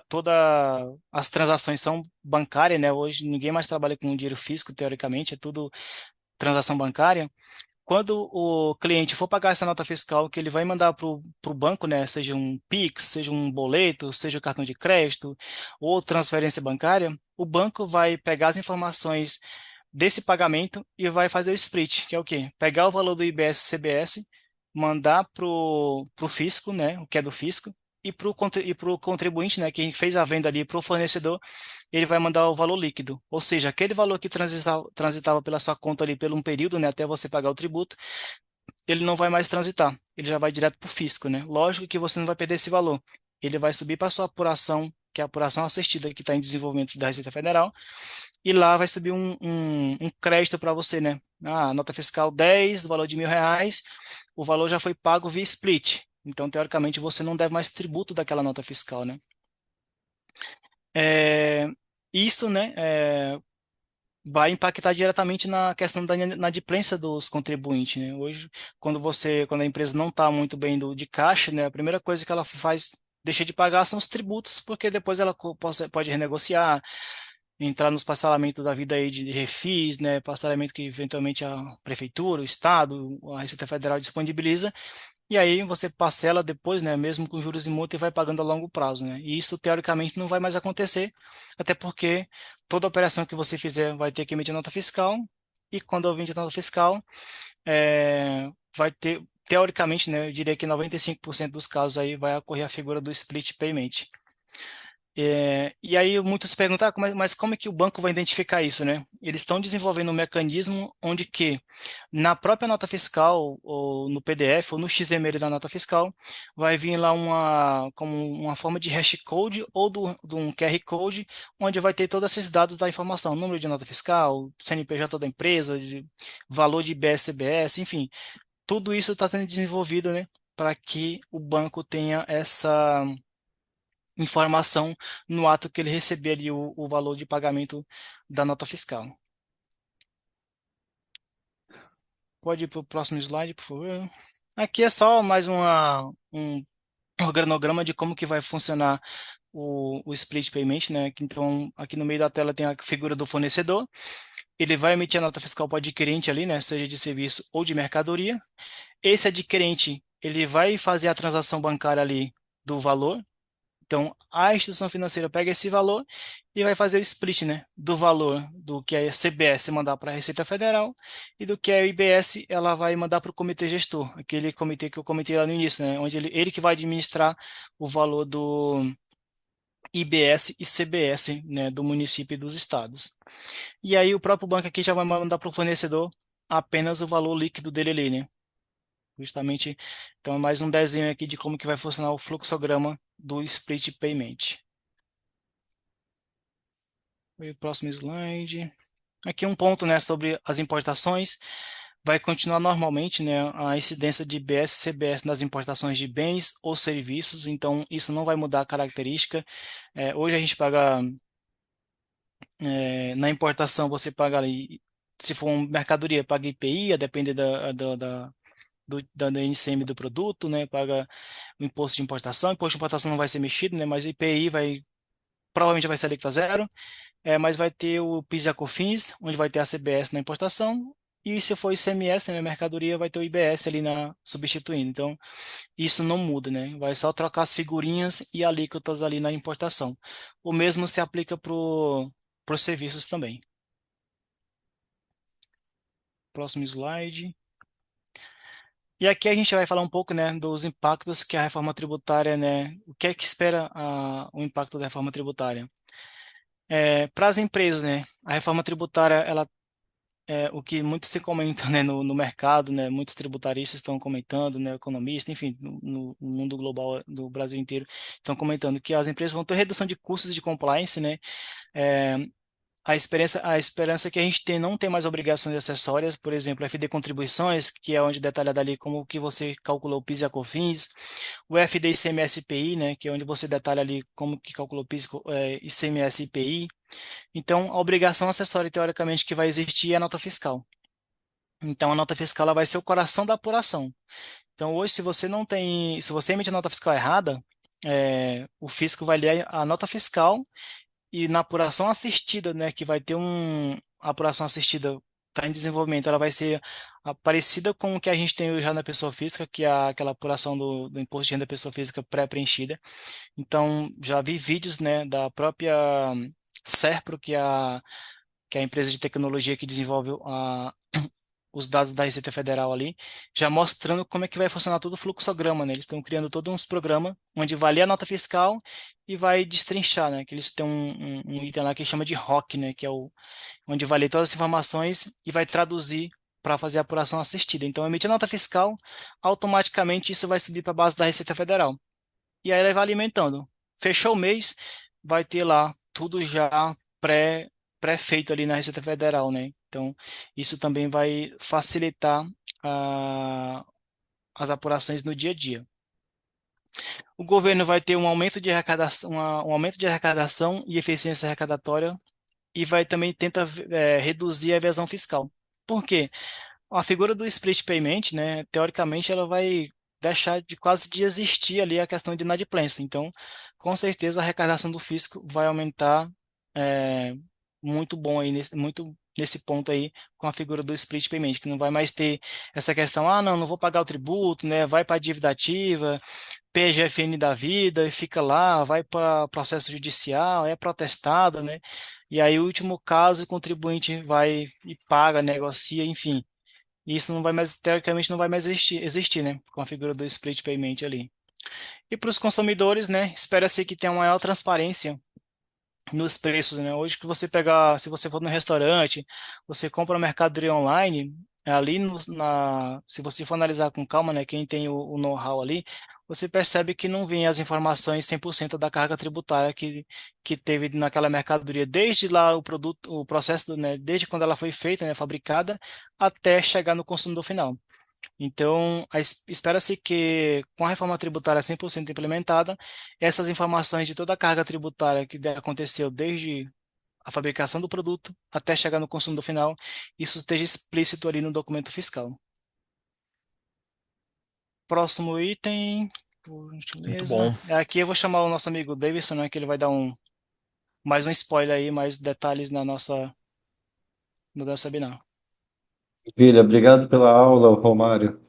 toda as transações são bancárias, né? Hoje ninguém mais trabalha com dinheiro físico, teoricamente, é tudo transação bancária. Quando o cliente for pagar essa nota fiscal, que ele vai mandar para o banco, né, seja um Pix, seja um boleto, seja um cartão de crédito ou transferência bancária, o banco vai pegar as informações desse pagamento e vai fazer o split, que é o quê? Pegar o valor do IBS-CBS, mandar para o fisco, né, o que é do fisco, e para o contribuinte, né, quem fez a venda ali para o fornecedor, ele vai mandar o valor líquido. Ou seja, aquele valor que transitava pela sua conta ali por um período, né, até você pagar o tributo, ele não vai mais transitar. Ele já vai direto para o fisco, né? Lógico que você não vai perder esse valor. Ele vai subir para a sua apuração, que é a apuração assistida que está em desenvolvimento da Receita Federal, e lá vai subir um crédito para você, né? Ah, nota fiscal 10, do valor de R$ 1.000, o valor já foi pago via split. Então, teoricamente, você não deve mais tributo daquela nota fiscal, né? É, isso, né, vai impactar diretamente na questão da inadimplência dos contribuintes, né? Hoje, quando a empresa não está muito bem de caixa, né, a primeira coisa que ela faz, deixa de pagar são os tributos, porque depois ela pode renegociar, entrar nos parcelamentos da vida aí de refis, né, parcelamento que eventualmente a prefeitura, o estado, a Receita Federal disponibiliza, e aí você parcela depois, né, mesmo com juros e multa e vai pagando a longo prazo, né? E isso teoricamente não vai mais acontecer, até porque toda operação que você fizer vai ter que emitir nota fiscal, e quando eu emitir nota fiscal, vai ter, teoricamente, né, eu diria que 95% dos casos aí vai ocorrer a figura do split payment. E aí muitos perguntam, mas como é que o banco vai identificar isso, né? Eles estão desenvolvendo um mecanismo onde que na própria nota fiscal, ou no PDF, ou no XML da nota fiscal, vai vir lá como uma forma de hashcode ou de um QR Code, onde vai ter todos esses dados da informação, número de nota fiscal, CNPJ da empresa, valor de IBS, CBS, enfim, tudo isso está sendo desenvolvido, né, para que o banco tenha essa informação no ato que ele receber ali o valor de pagamento da nota fiscal. Pode ir para o próximo slide, por favor. Aqui é só mais um organograma de como que vai funcionar o split payment, né? Então, aqui no meio da tela tem a figura do fornecedor. Ele vai emitir a nota fiscal para o adquirente ali, né? Seja de serviço ou de mercadoria. Esse adquirente, ele vai fazer a transação bancária ali do valor. Então, a instituição financeira pega esse valor e vai fazer o split, né, do valor do que a CBS mandar para a Receita Federal e do que a IBS ela vai mandar para o comitê gestor, aquele comitê que eu comentei lá no início, né, onde ele que vai administrar o valor do IBS e CBS, né, do município e dos estados. E aí o próprio banco aqui já vai mandar para o fornecedor apenas o valor líquido dele ali, né? Justamente, então é mais um desenho aqui de como que vai funcionar o fluxograma do split payment. E o próximo slide. Aqui um ponto, né, sobre as importações. Vai continuar normalmente, né, a incidência de IBS e CBS nas importações de bens ou serviços, então isso não vai mudar a característica. Hoje a gente paga, na importação você paga ali, se for uma mercadoria, paga IPI, a depender da NCM do produto, né, paga o imposto de importação. O imposto de importação não vai ser mexido, né, mas o IPI provavelmente vai ser alíquota zero. Mas vai ter o PIS e a COFINS, onde vai ter a CBS na importação, e se for ICMS, né, mercadoria, vai ter o IBS ali substituindo. Então, isso não muda, né? Vai só trocar as figurinhas e alíquotas ali na importação. O mesmo se aplica para os serviços também. Próximo slide. E aqui a gente vai falar um pouco, né, dos impactos que a reforma tributária, né, o que é que espera o impacto da reforma tributária. Para as empresas, né, a reforma tributária, ela o que muito se comenta, né, no mercado, né, muitos tributaristas estão comentando, né, economistas, enfim, no mundo global do Brasil inteiro, estão comentando que as empresas vão ter redução de custos de compliance, né, é, a esperança é que a gente não tem mais obrigações acessórias, por exemplo, FD Contribuições, que é onde detalhado ali como que você calculou o PIS e a COFINS, o FD ICMS-IPI, né, que é onde você detalha ali como que calculou o PIS, ICMS-IPI. Então, a obrigação acessória, teoricamente, que vai existir é a nota fiscal. Então, a nota fiscal ela vai ser o coração da apuração. Então, hoje, se você emite a nota fiscal errada, o fisco vai ler a nota fiscal e na apuração assistida, né, que vai ter a apuração assistida está em desenvolvimento, ela vai ser parecida com o que a gente tem já na pessoa física, que é aquela apuração do imposto de renda da pessoa física pré-preenchida. Então, já vi vídeos, né, da própria Serpro, que é a empresa de tecnologia que desenvolve os dados da Receita Federal ali, já mostrando como é que vai funcionar todo o fluxograma, né? Eles estão criando todos uns programas onde vai ler a nota fiscal e vai destrinchar, né? Que eles têm um item lá que chama de ROC, né? Que é onde vai ler todas as informações e vai traduzir para fazer a apuração assistida. Então, emitir a nota fiscal, automaticamente isso vai subir para a base da Receita Federal. E aí ela vai alimentando. Fechou o mês, vai ter lá tudo já pré-feito ali na Receita Federal, né? Então, isso também vai facilitar as apurações no dia a dia. O governo vai ter um aumento de arrecadação, um aumento de arrecadação e eficiência arrecadatória e vai também tentar reduzir a evasão fiscal. Por quê? A figura do split payment, né, teoricamente, ela vai deixar de quase de existir ali a questão de inadimplência. Então, com certeza, a arrecadação do fisco vai aumentar muito bom aí, muito nesse ponto aí com a figura do split payment, que não vai mais ter essa questão, ah, não vou pagar o tributo, né? Vai para a dívida ativa, PGFN da vida, e fica lá, vai para processo judicial, é protestada, né? E aí, o último caso, o contribuinte vai e paga, negocia, enfim. E isso não vai mais, teoricamente, não vai mais existir, né? Com a figura do split payment ali. E para os consumidores, né? Espera-se que tenha uma maior transparência nos preços, né? Hoje que você pegar, se você for no restaurante, você compra mercadoria online, ali se você for analisar com calma, né, quem tem o know-how ali, você percebe que não vem as informações 100% da carga tributária que teve naquela mercadoria, desde lá o produto, o processo, né, desde quando ela foi feita, né, fabricada, até chegar no consumidor final. Então, espera-se que, com a reforma tributária 100% implementada, essas informações de toda a carga tributária que aconteceu desde a fabricação do produto até chegar no consumidor final, isso esteja explícito ali no documento fiscal. Próximo item, por Muito gentileza. bom. Aqui eu vou chamar o nosso amigo Davidson, né, que ele vai dar mais um spoiler aí, mais detalhes no nosso webinar. Maravilha, obrigado pela aula, Romário.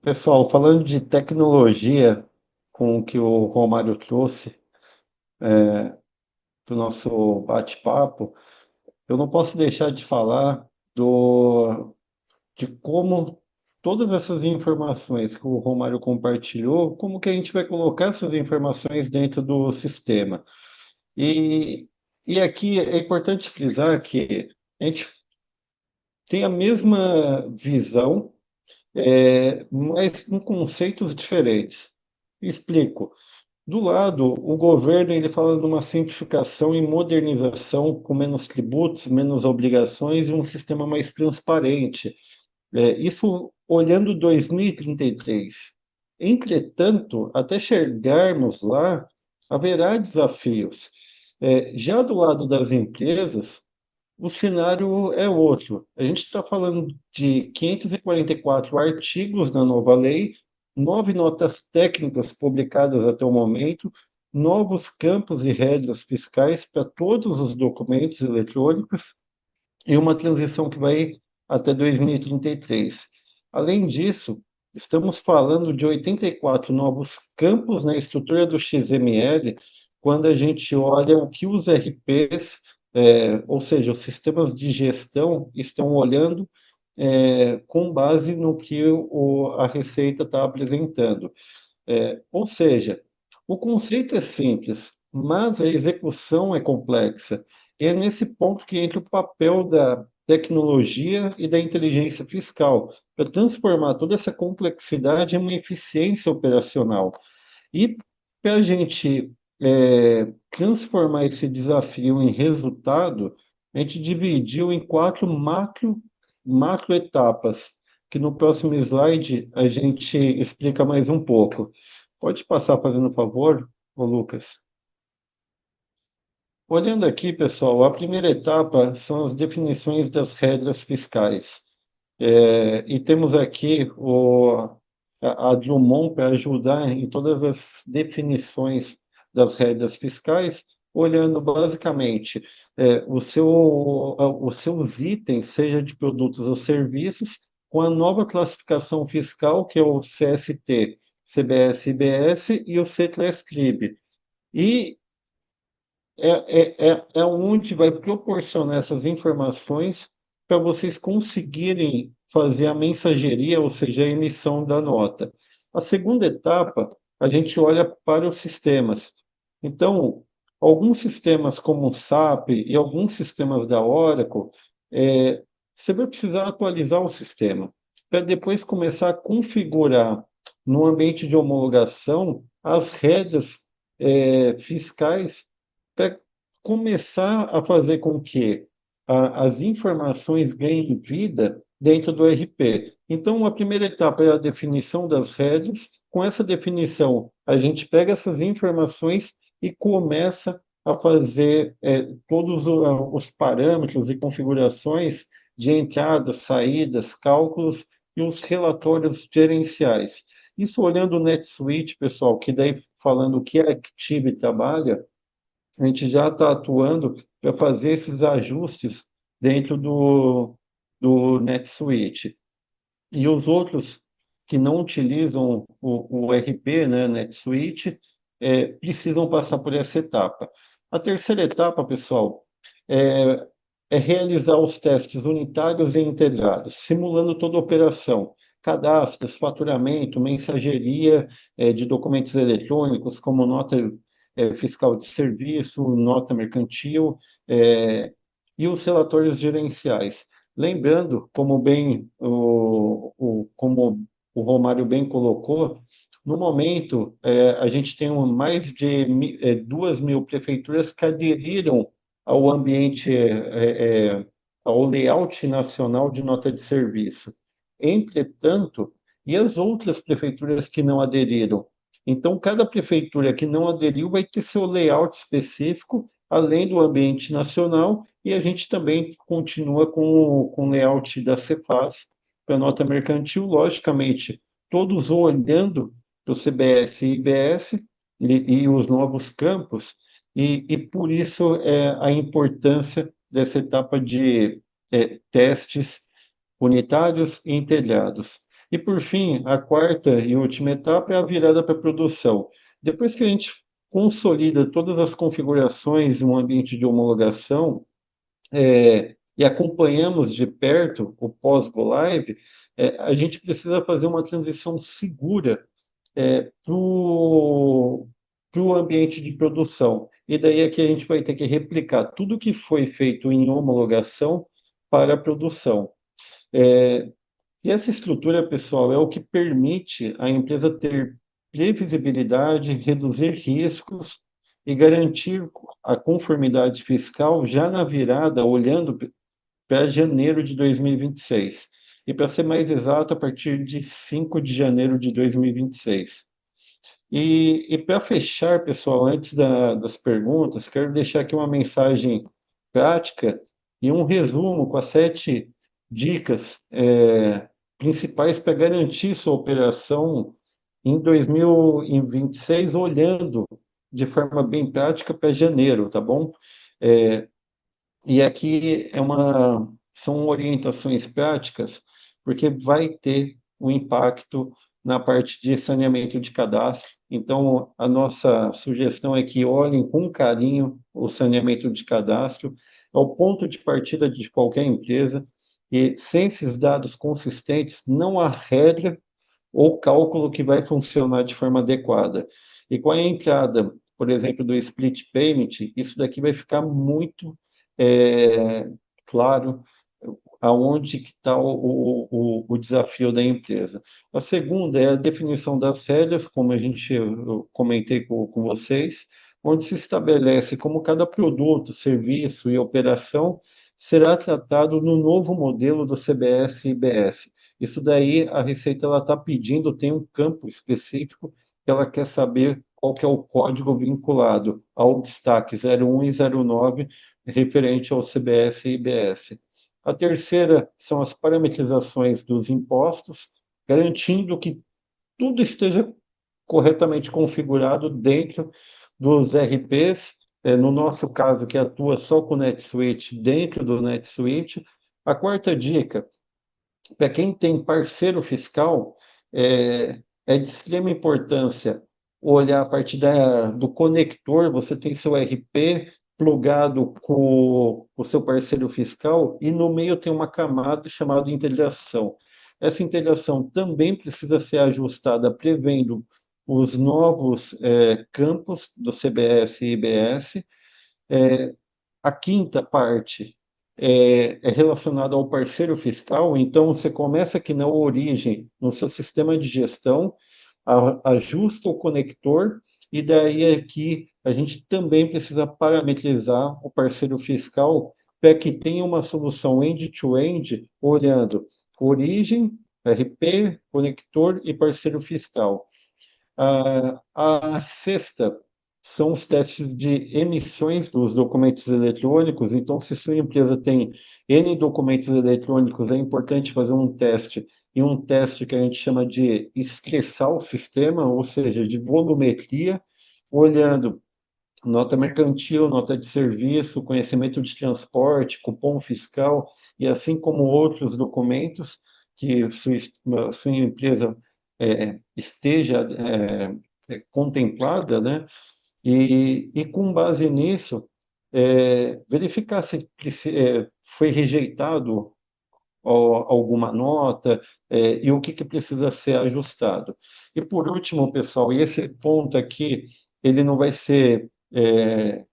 Pessoal, falando de tecnologia, com o que o Romário trouxe para o nosso bate-papo, eu não posso deixar de falar de como todas essas informações que o Romário compartilhou, como que a gente vai colocar essas informações dentro do sistema. E, e aqui é importante frisar que a gente tem a mesma visão, mas com conceitos diferentes. Explico. Do lado, o governo ele fala de uma simplificação e modernização com menos tributos, menos obrigações e um sistema mais transparente. Isso olhando 2033. Entretanto, até chegarmos lá, haverá desafios. Já do lado das empresas, o cenário é outro. A gente está falando de 544 artigos na nova lei, 9 notas técnicas publicadas até o momento, novos campos e regras fiscais para todos os documentos eletrônicos e uma transição que vai até 2033. Além disso, estamos falando de 84 novos campos na estrutura do XML, quando a gente olha o que os RPs, ou seja, os sistemas de gestão, estão olhando com base no que a Receita está apresentando. Ou seja, o conceito é simples, mas a execução é complexa. E é nesse ponto que entra o papel da tecnologia e da inteligência fiscal, para transformar toda essa complexidade em uma eficiência operacional. E para a gente transformar esse desafio em resultado, a gente dividiu em 4 macro etapas, que no próximo slide a gente explica mais um pouco. Pode passar fazendo favor, ô Lucas? Olhando aqui, pessoal, a primeira etapa são as definições das regras fiscais. E temos aqui a Drummond para ajudar em todas as definições das regras fiscais, olhando basicamente os seus itens, seja de produtos ou serviços, com a nova classificação fiscal, que é o CST, CBS, IBS e o CTRAS-CRIB. E é onde vai proporcionar essas informações para vocês conseguirem fazer a mensageria, ou seja, a emissão da nota. A segunda etapa, a gente olha para os sistemas. Então, alguns sistemas como o SAP e alguns sistemas da Oracle, você vai precisar atualizar o sistema para depois começar a configurar no ambiente de homologação as regras fiscais para começar a fazer com que as informações ganhem vida dentro do RP. Então, a primeira etapa é a definição das regras. Com essa definição, a gente pega essas informações e começa a fazer todos os parâmetros e configurações de entradas, saídas, cálculos e os relatórios gerenciais. Isso olhando o NetSuite, pessoal, que daí falando o que a Active trabalha, a gente já está atuando para fazer esses ajustes dentro do NetSuite. E os outros que não utilizam o RP, né, NetSuite, precisam passar por essa etapa. A terceira etapa, pessoal, é, é realizar os testes unitários e integrados, simulando toda a operação, cadastros, faturamento, mensageria, de documentos eletrônicos, como nota, fiscal de serviço, nota mercantil, e os relatórios gerenciais. Lembrando, como o Romário bem colocou, no momento, a gente tem mais de 2.000 prefeituras que aderiram ao ambiente, ao layout nacional de nota de serviço. Entretanto, e as outras prefeituras que não aderiram? Então, cada prefeitura que não aderiu vai ter seu layout específico, além do ambiente nacional, e a gente também continua com o layout da Cefaz para nota mercantil, logicamente, todos olhando para o CBS e IBS e os novos campos, e por isso a importância dessa etapa de testes unitários e integrados. E, por fim, a quarta e última etapa é a virada para a produção. Depois que a gente consolida todas as configurações em um ambiente de homologação, e acompanhamos de perto o pós-go live, a gente precisa fazer uma transição segura para o ambiente de produção. E daí é que a gente vai ter que replicar tudo que foi feito em homologação para a produção. E essa estrutura, pessoal, é o que permite a empresa ter previsibilidade, reduzir riscos e garantir a conformidade fiscal já na virada, olhando para janeiro de 2026. E para ser mais exato, a partir de 5 de janeiro de 2026. E para fechar, pessoal, antes das perguntas, quero deixar aqui uma mensagem prática e um resumo com as 7 dicas principais para garantir sua operação em 2026, olhando de forma bem prática para janeiro, tá bom? E aqui são orientações práticas, porque vai ter um impacto na parte de saneamento de cadastro. Então, a nossa sugestão é que olhem com carinho o saneamento de cadastro, é o ponto de partida de qualquer empresa, e sem esses dados consistentes, não há regra ou cálculo que vai funcionar de forma adequada. E com a entrada, por exemplo, do split payment, isso daqui vai ficar muito claro aonde que está o desafio da empresa. A segunda é a definição das regras, como eu comentei com vocês, onde se estabelece como cada produto, serviço e operação será tratado no novo modelo do CBS e IBS. Isso daí a Receita está pedindo, tem um campo específico que ela quer saber qual que é o código vinculado ao destaque 01 e 09 referente ao CBS e IBS. A terceira são as parametrizações dos impostos, garantindo que tudo esteja corretamente configurado dentro dos RPs, no nosso caso, que atua só com o NetSuite, dentro do NetSuite. A quarta dica, para quem tem parceiro fiscal, é de extrema importância olhar a partir do conector, você tem seu RP plugado com o seu parceiro fiscal e no meio tem uma camada chamada integração. Essa integração também precisa ser ajustada prevendo os novos campos do CBS e IBS. A quinta parte é relacionada ao parceiro fiscal, então você começa aqui na origem, no seu sistema de gestão, ajusta o conector, e daí aqui a gente também precisa parametrizar o parceiro fiscal para que tenha uma solução end-to-end, olhando origem, RP, conector e parceiro fiscal. A sexta são os testes de emissões dos documentos eletrônicos. Então, se sua empresa tem N documentos eletrônicos, é importante fazer um teste, e um teste que a gente chama de estressar o sistema, ou seja, de volumetria, olhando nota mercantil, nota de serviço, conhecimento de transporte, cupom fiscal e assim como outros documentos que sua empresa esteja contemplada, né? E com base nisso, verificar se foi rejeitado alguma nota, e o que precisa ser ajustado. E por último, pessoal, e esse ponto aqui, ele não vai ser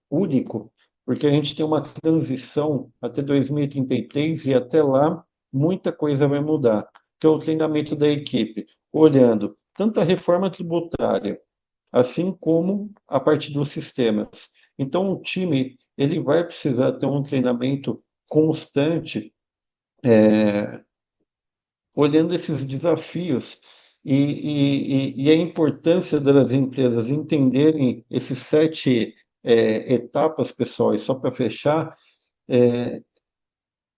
único, porque a gente tem uma transição até 2033 e até lá muita coisa vai mudar, que é o treinamento da equipe, olhando tanto a reforma tributária, assim como a parte dos sistemas. Então, o time ele vai precisar ter um treinamento constante, olhando esses desafios e a importância das empresas entenderem esses sete etapas, pessoal, e só para fechar,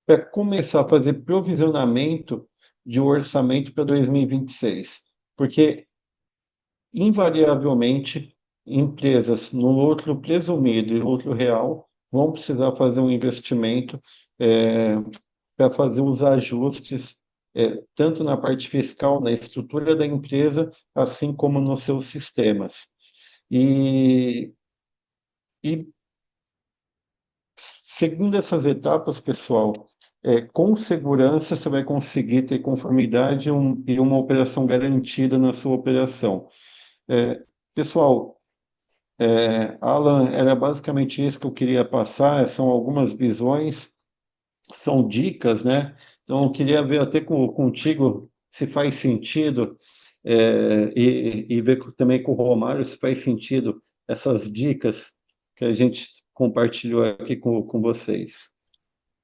para começar a fazer provisionamento de um orçamento para 2026, porque invariavelmente empresas no outro presumido e outro real vão precisar fazer um investimento para fazer os ajustes, tanto na parte fiscal, na estrutura da empresa, assim como nos seus sistemas. E, e seguindo essas etapas, pessoal, com segurança você vai conseguir ter conformidade e uma operação garantida na sua operação. Pessoal, Alan, era basicamente isso que eu queria passar, são algumas visões, são dicas, né? Então, eu queria ver até contigo se faz sentido, e ver também com o Romário se faz sentido essas dicas que a gente compartilhou aqui com vocês.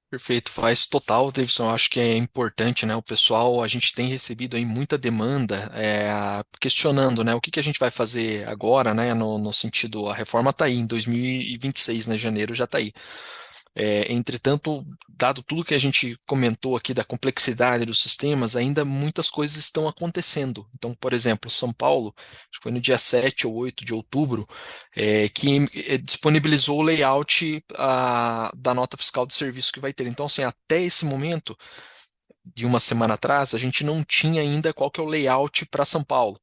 Perfeito, faz total, Davidson. Eu acho que é importante, né? O pessoal, a gente tem recebido aí muita demanda, questionando, né? O que que a gente vai fazer agora, né? No sentido, a reforma está aí em 2026, né? Janeiro já está aí. Entretanto, dado tudo que a gente comentou aqui da complexidade dos sistemas, ainda muitas coisas estão acontecendo. Então, por exemplo, São Paulo, acho que foi no dia 7 ou 8 de outubro, que disponibilizou o layout da nota fiscal de serviço que vai ter. Então, assim, até esse momento, de uma semana atrás, a gente não tinha ainda qual que é o layout para São Paulo,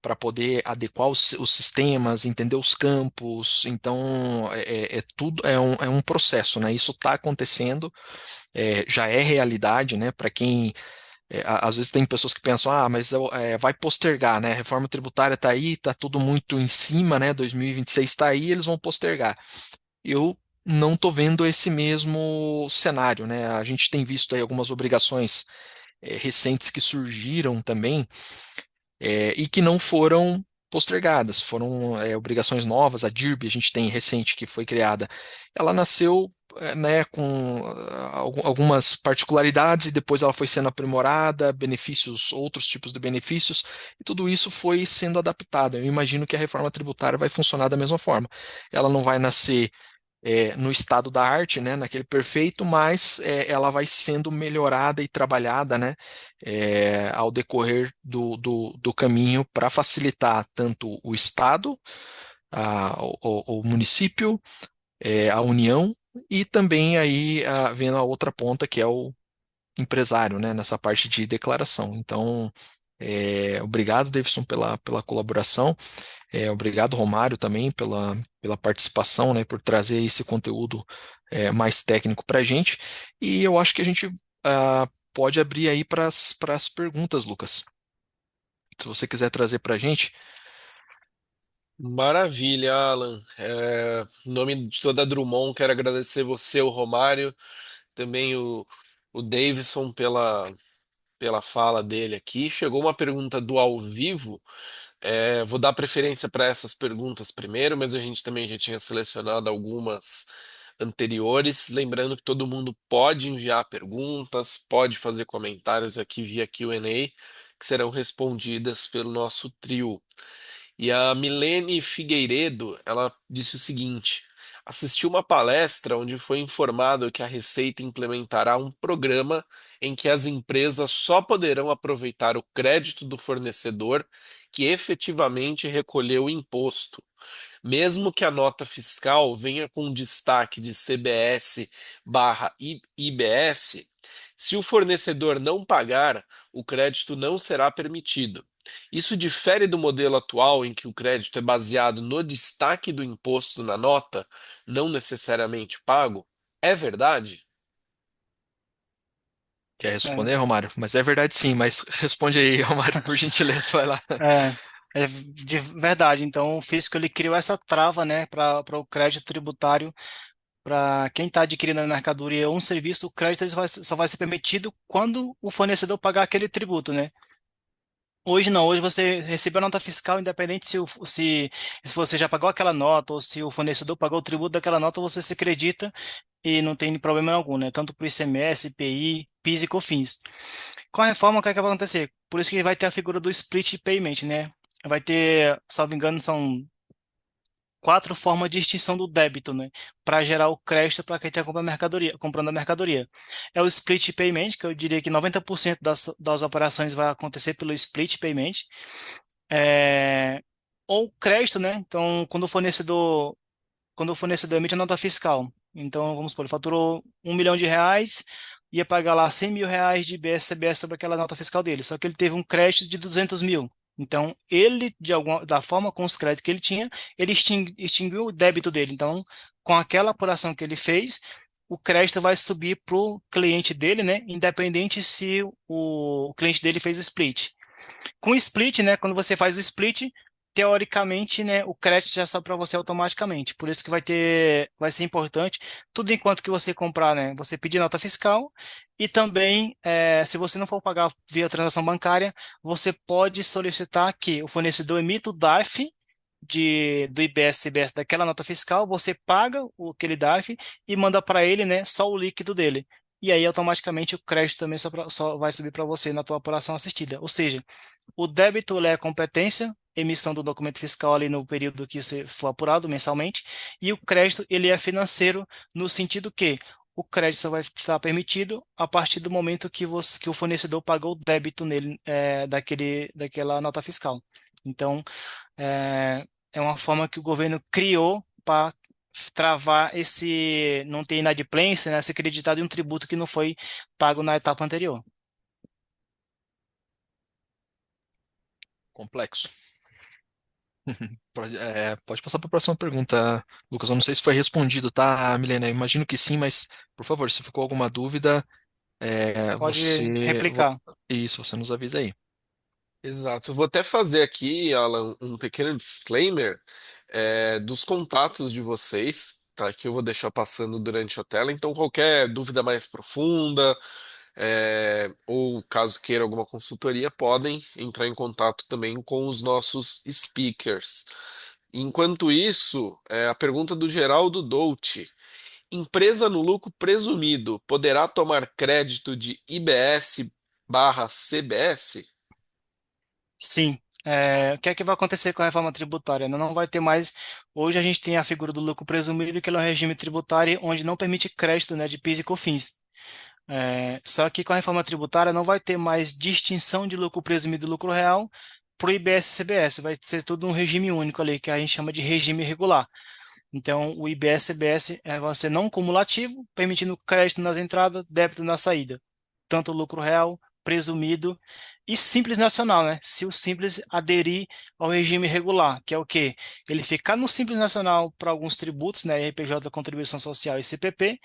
para poder adequar os sistemas, entender os campos. Então, tudo é um processo, né? Isso está acontecendo, já é realidade, né? Para quem às vezes tem pessoas que pensam, mas vai postergar, né? A reforma tributária está aí, está tudo muito em cima, né? 2026 está aí, eles vão postergar. Eu não estou vendo esse mesmo cenário, né? A gente tem visto aí algumas obrigações recentes que surgiram também, e que não foram postergadas, foram obrigações novas. A DIRB, a gente tem recente que foi criada, ela nasceu né, com algumas particularidades e depois ela foi sendo aprimorada, benefícios, outros tipos de benefícios, e tudo isso foi sendo adaptado. Eu imagino que a reforma tributária vai funcionar da mesma forma. Ela não vai nascer no estado da arte, né, naquele perfeito, mas ela vai sendo melhorada e trabalhada, né, ao decorrer do caminho para facilitar tanto o estado, o município, a união e também aí vendo a outra ponta que é o empresário, né, nessa parte de declaração. Então, obrigado, Davidson, pela colaboração. Obrigado, Romário, também pela participação, né, por trazer esse conteúdo mais técnico para a gente. E eu acho que a gente pode abrir aí para as perguntas, Lucas. Se você quiser trazer para a gente. Maravilha, Alan. Em nome de toda a Drummond, quero agradecer você, o Romário, também o Davidson pela fala dele aqui. Chegou uma pergunta do ao vivo. Vou dar preferência para essas perguntas primeiro, mas a gente também já tinha selecionado algumas anteriores. Lembrando que todo mundo pode enviar perguntas, pode fazer comentários aqui via Q&A, que serão respondidas pelo nosso trio. E a Milene Figueiredo, ela disse o seguinte: assisti uma palestra onde foi informado que a Receita implementará um programa em que as empresas só poderão aproveitar o crédito do fornecedor que efetivamente recolheu o imposto. Mesmo que a nota fiscal venha com destaque de CBS barra IBS, se o fornecedor não pagar, o crédito não será permitido. Isso difere do modelo atual, em que o crédito é baseado no destaque do imposto na nota, não necessariamente pago? É verdade? Quer É, responder, Romário? Mas é verdade sim, mas responde aí, Romário, por gentileza, vai lá. é, é de verdade. Então, o fisco ele criou essa trava, né, para o crédito tributário. Para quem está adquirindo a mercadoria ou um serviço, o crédito ele só vai ser permitido quando o fornecedor pagar aquele tributo, né? Hoje não, hoje você recebe a nota fiscal, independente se você já pagou aquela nota ou se o fornecedor pagou o tributo daquela nota, você se acredita e não tem problema algum, né? Tanto para o ICMS, IPI, PIS e COFINS. Com a reforma, o que é que vai acontecer? Por isso que vai ter a figura do split payment, né? Vai ter, salvo engano, são quatro formas de extinção do débito, né? Para gerar o crédito para quem está comprando a mercadoria. É o split payment, que eu diria que 90% das operações vai acontecer pelo split payment. É, ou crédito, né? Então, quando o fornecedor emite a nota fiscal. Então, vamos supor, ele faturou R$ 1 milhão, ia pagar lá R$ 100 mil de IBS-CBS sobre aquela nota fiscal dele, só que ele teve um crédito de 200 mil. Então, ele, da forma com os créditos que ele tinha, ele extinguiu o débito dele. Então, com aquela apuração que ele fez, o crédito vai subir para o cliente dele, né? Independente se o cliente dele fez o split. Com o split, né, quando você faz o split, teoricamente, né, o crédito já sobe para você automaticamente. Por isso que vai ser importante, tudo enquanto que você comprar, né, você pedir nota fiscal e também, se você não for pagar via transação bancária, você pode solicitar que o fornecedor emita o DARF do IBS-CBS daquela nota fiscal, você paga aquele DARF e manda para ele, né, só o líquido dele. E aí, automaticamente, o crédito também só vai subir para você na tua apuração assistida. Ou seja, o débito ele é competência, emissão do documento fiscal ali no período que você for apurado mensalmente, e o crédito ele é financeiro no sentido que o crédito só vai estar permitido a partir do momento que o fornecedor pagou o débito nele daquela nota fiscal. Então, é uma forma que o governo criou para travar não ter inadimplência, né, ser acreditado em um tributo que não foi pago na etapa anterior. Complexo. Pode passar para a próxima pergunta, Lucas. Eu não sei se foi respondido, tá, Milena? Eu imagino que sim, mas, por favor, se ficou alguma dúvida, Pode replicar. isso, você nos avisa aí. Exato. Eu vou até fazer aqui, Alan, um pequeno disclaimer dos contatos de vocês, tá? Que eu vou deixar passando durante a tela. Então, qualquer dúvida mais profunda, ou caso queira alguma consultoria, podem entrar em contato também com os nossos speakers. Enquanto isso, a pergunta do Geraldo Douti. Empresa no lucro presumido poderá tomar crédito de IBS barra CBS? Sim. O que é que vai acontecer com a reforma tributária? Não vai ter mais. Hoje a gente tem a figura do lucro presumido, que é um regime tributário onde não permite crédito, né, de PIS e COFINS. Só que com a reforma tributária não vai ter mais distinção de lucro presumido e lucro real para o IBS e CBS. Vai ser tudo um regime único ali, que a gente chama de regime regular. Então, o IBS e CBS vai ser não cumulativo, permitindo crédito nas entradas, débito na saída. Tanto o lucro real, presumido e simples nacional, né? Se o simples aderir ao regime regular, que é o quê? Ele ficar no simples nacional para alguns tributos, né? RPJ, contribuição social e CPP,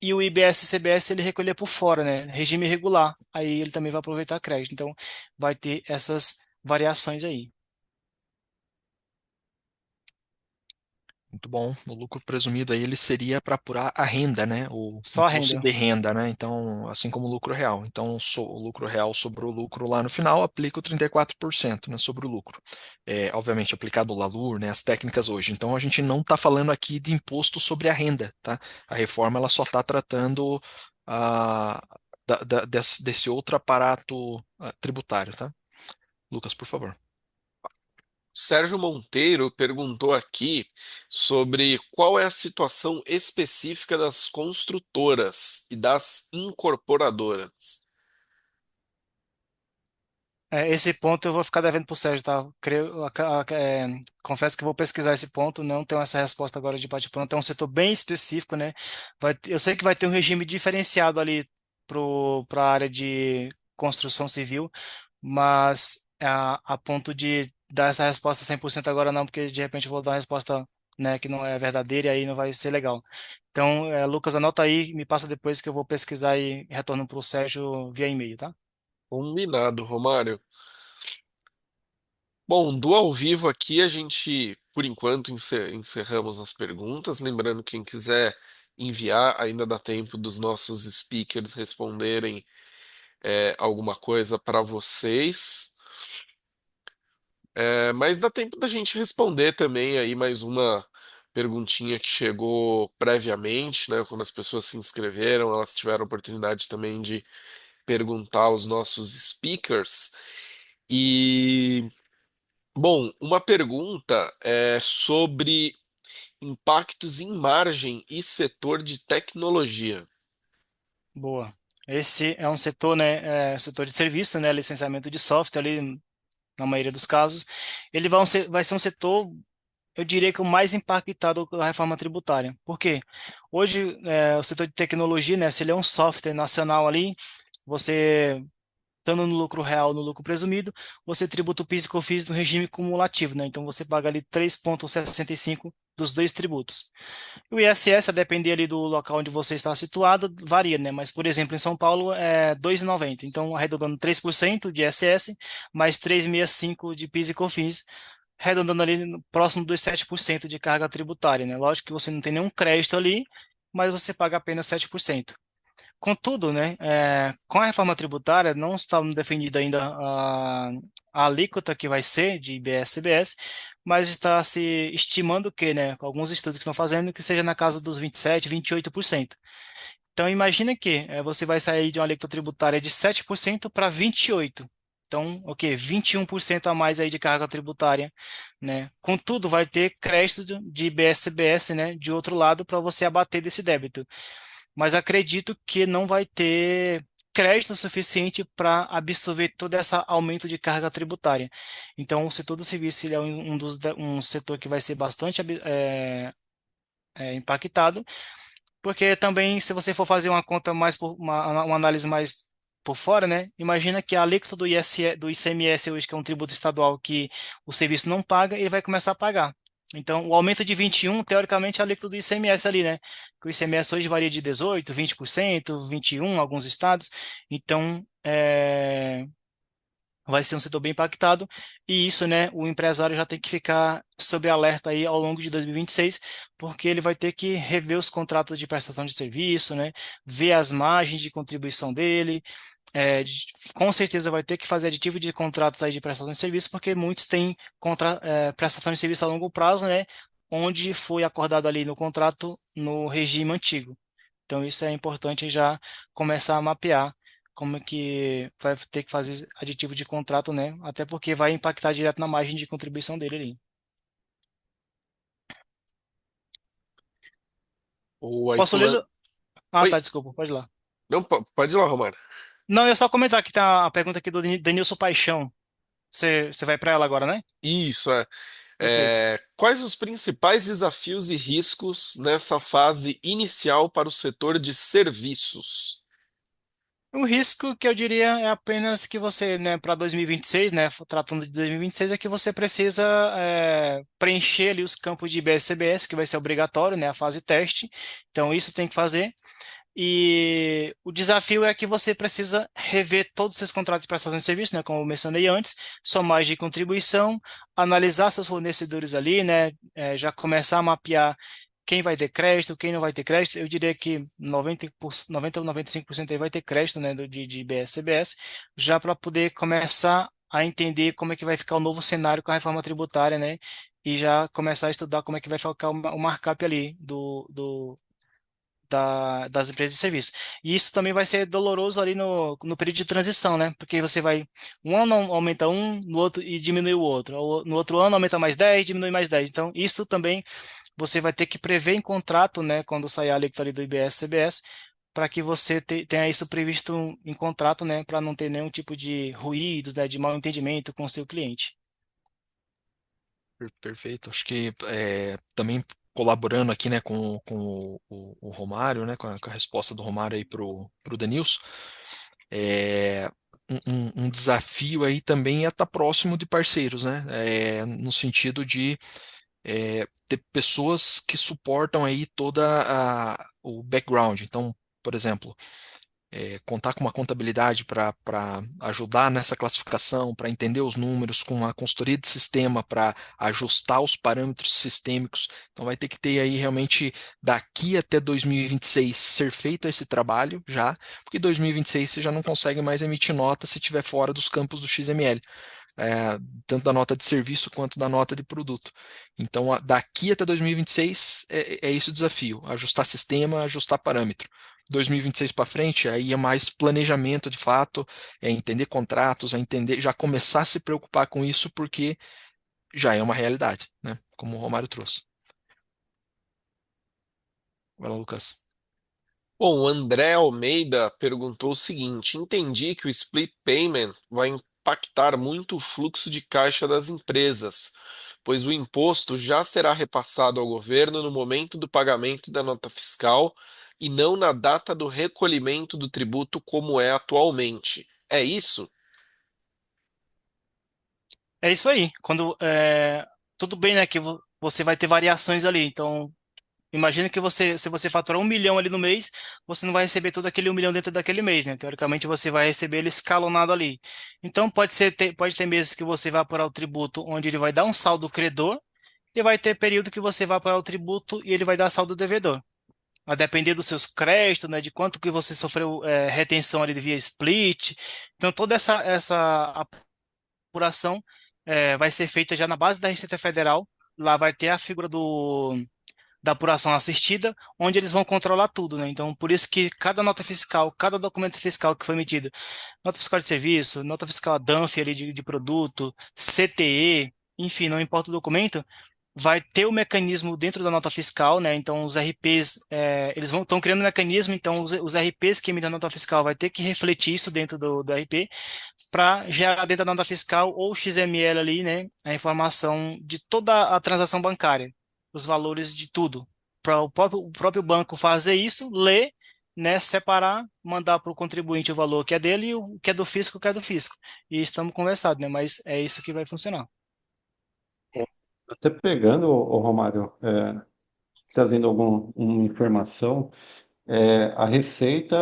e o IBS e CBS ele recolher por fora, né? Regime regular. Aí ele também vai aproveitar crédito. Então, vai ter essas variações aí. Muito bom. O lucro presumido aí ele seria para apurar a renda, né? O Só a imposto renda. de renda, né? Então, assim como o lucro real. Então, o lucro real sobre o lucro lá no final aplica o 34%, né, sobre o lucro. Obviamente aplicado o LALUR, né, as técnicas hoje. Então, a gente não está falando aqui de imposto sobre a renda, tá? A reforma ela só está tratando desse outro aparato tributário, tá? Lucas, por favor. Sérgio Monteiro perguntou aqui sobre qual é a situação específica das construtoras e das incorporadoras. Esse ponto eu vou ficar devendo para o Sérgio, tá? Confesso que eu vou pesquisar esse ponto, não tenho essa resposta agora de bate-pronto. É um setor bem específico, né? Eu sei que vai ter um regime diferenciado ali para a área de construção civil, mas a ponto de dar essa resposta 100% agora não, porque de repente eu vou dar uma resposta, né, que não é verdadeira e aí não vai ser legal. Então, Lucas, anota aí, me passa depois que eu vou pesquisar e retorno para o Sérgio via e-mail, tá? Combinado, Romário. Bom, do ao vivo aqui a gente, por enquanto, encerramos as perguntas. Lembrando, quem quiser enviar, ainda dá tempo dos nossos speakers responderem alguma coisa para vocês. Mas dá tempo da gente responder também aí mais uma perguntinha que chegou previamente, né? Quando as pessoas se inscreveram, elas tiveram a oportunidade também de perguntar aos nossos speakers. E, bom, uma pergunta é sobre impactos em margem e setor de tecnologia. Boa. Esse é um setor, né, setor de serviço, né, licenciamento de software ali, na maioria dos casos. Ele vai ser um setor, eu diria que o mais impactado pela reforma tributária. Por quê? Hoje, o setor de tecnologia, né, se ele é um software nacional ali, você estando no lucro real, no lucro presumido, você tributa o PIS e COFINS no regime cumulativo, né? Então você paga ali 3,65 dos dois tributos. O ISS, a depender ali do local onde você está situado, varia, né? Mas, por exemplo, em São Paulo é 2,90. Então, arredondando 3% de ISS, mais 3,65 de PIS e COFINS, arredondando ali próximo dos 7% de carga tributária, né? Lógico que você não tem nenhum crédito ali, mas você paga apenas 7%. Contudo, né, com a reforma tributária não está definida ainda a alíquota que vai ser de IBS-CBS, mas está se estimando que, né, com alguns estudos que estão fazendo, que seja na casa dos 27, 28%. Então, imagina que você vai sair de uma alíquota tributária de 7% para 28%. Então, o quê? 21% a mais aí de carga tributária, né? Contudo, vai ter crédito de IBS-CBS, né, de outro lado para você abater desse débito, mas acredito que não vai ter crédito suficiente para absorver todo esse aumento de carga tributária. Então, o setor do serviço ele é um setor que vai ser bastante impactado, porque também, se você for fazer uma conta uma análise mais por fora, né? Imagina que a alíquota do ICMS hoje, que é um tributo estadual que o serviço não paga, ele vai começar a pagar. Então, o aumento de 21, teoricamente, é a alíquota do ICMS ali, né? Que o ICMS hoje varia de 18, 20%, 21% em alguns estados. Então, vai ser um setor bem impactado, e isso, né, o empresário já tem que ficar sob alerta aí ao longo de 2026, porque ele vai ter que rever os contratos de prestação de serviço, né, ver as margens de contribuição dele, com certeza vai ter que fazer aditivo de contratos aí de prestação de serviço, porque muitos têm prestação de serviço a longo prazo, né, onde foi acordado ali no contrato no regime antigo. Então, isso é importante já começar a mapear como é que vai ter que fazer aditivo de contrato, né? Até porque vai impactar direto na margem de contribuição dele ali. Ou aí Posso ler? pulando. Ah, Oi, tá, desculpa, pode ir lá. não, pode ir lá, Romário. Não, eu só comentar que tá a pergunta aqui do Denilson Paixão. Você vai para ela agora, né? Isso, Perfeito. Quais os principais desafios e riscos nessa fase inicial para o setor de serviços? O risco que eu diria é apenas que você, né, para 2026, né, tratando de 2026, é que você precisa preencher ali os campos de IBS-CBS, que vai ser obrigatório, né, a fase teste. Então, isso tem que fazer. E o desafio é que você precisa rever todos os seus contratos de prestação de serviço, né, como eu mencionei antes, somagem de contribuição, analisar seus fornecedores ali, né, já começar a mapear quem vai ter crédito, quem não vai ter crédito. Eu diria que 90 ou 95% aí vai ter crédito, né, de IBS, CBS, já para poder começar a entender como é que vai ficar o novo cenário com a reforma tributária, né, e já começar a estudar como é que vai ficar o markup ali das empresas de serviço. E isso também vai ser doloroso ali no período de transição, né? Porque você vai, um ano aumenta um, no outro e diminui o outro. No outro ano aumenta mais 10, diminui mais 10. Então, isso também você vai ter que prever em contrato, né? Quando sair a alíquota ali do IBS, CBS, para que você tenha isso previsto em contrato, né, para não ter nenhum tipo de ruídos, né, de mal entendimento com o seu cliente. Perfeito. Acho que também colaborando aqui, né, com o Romário, né, com a resposta do Romário aí pro Denilson, é, um desafio aí também é estar próximo de parceiros, né, no sentido de ter pessoas que suportam aí o background. Então, por exemplo, contar com uma contabilidade para ajudar nessa classificação, para entender os números, com uma consultoria de sistema para ajustar os parâmetros sistêmicos. Então vai ter que ter aí realmente daqui até 2026 ser feito esse trabalho já, porque 2026 você já não consegue mais emitir nota se estiver fora dos campos do XML. Tanto da nota de serviço quanto da nota de produto. Então, daqui até 2026 é esse o desafio: ajustar sistema, ajustar parâmetro. 2026 para frente, aí é mais planejamento de fato, é entender contratos, é entender, já começar a se preocupar com isso, porque já é uma realidade, né? Como o Romário trouxe. Vai lá, Lucas. Bom, o André Almeida perguntou o seguinte: entendi que o split payment vai impactar muito o fluxo de caixa das empresas, pois o imposto já será repassado ao governo no momento do pagamento da nota fiscal e não na data do recolhimento do tributo, como é atualmente. É isso? É isso aí. Tudo bem, né, que você vai ter variações ali. Então, imagina que se você faturar 1 milhão ali no mês, você não vai receber todo aquele 1 milhão dentro daquele mês, né? Teoricamente, você vai receber ele escalonado ali. Então, pode ter meses que você vai apurar o tributo onde ele vai dar um saldo credor e vai ter período que você vai apurar o tributo e ele vai dar saldo devedor. A depender dos seus créditos, né, de quanto que você sofreu retenção ali via split. Então, toda essa apuração vai ser feita já na base da Receita Federal. Lá vai ter a figura da apuração assistida, onde eles vão controlar tudo, né? Então, por isso que cada nota fiscal, cada documento fiscal que foi emitido, nota fiscal de serviço, nota fiscal DANF ali de produto, CTE, enfim, não importa o documento, vai ter o mecanismo dentro da nota fiscal, né? Então, os RPs, eles estão criando um mecanismo, então os RPs que emitem a nota fiscal vai ter que refletir isso dentro do RP para gerar dentro da nota fiscal ou XML ali, né? A informação de toda a transação bancária, os valores de tudo. Para o próprio banco fazer isso, ler, né? Separar, mandar para o contribuinte o valor que é dele e o que é do fisco, o que é do fisco. E estamos conversados, né? Mas é isso que vai funcionar. Até pegando, ô Romário, trazendo uma informação. A Receita,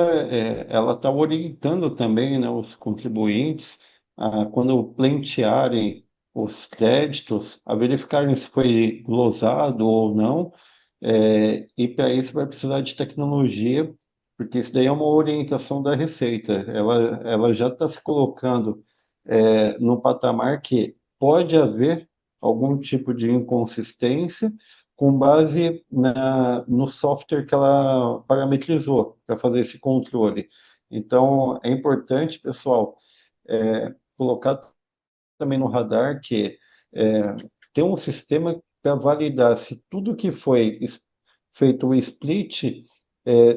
ela está orientando também, né, os contribuintes a, quando pleitearem os créditos, a verificarem se foi glosado ou não, e para isso vai precisar de tecnologia, porque isso daí é uma orientação da Receita. Ela já está se colocando, no patamar que pode haver algum tipo de inconsistência, com base no software que ela parametrizou para fazer esse controle. Então, é importante, pessoal, colocar também no radar que é, tem um sistema para validar se tudo que foi feito o split,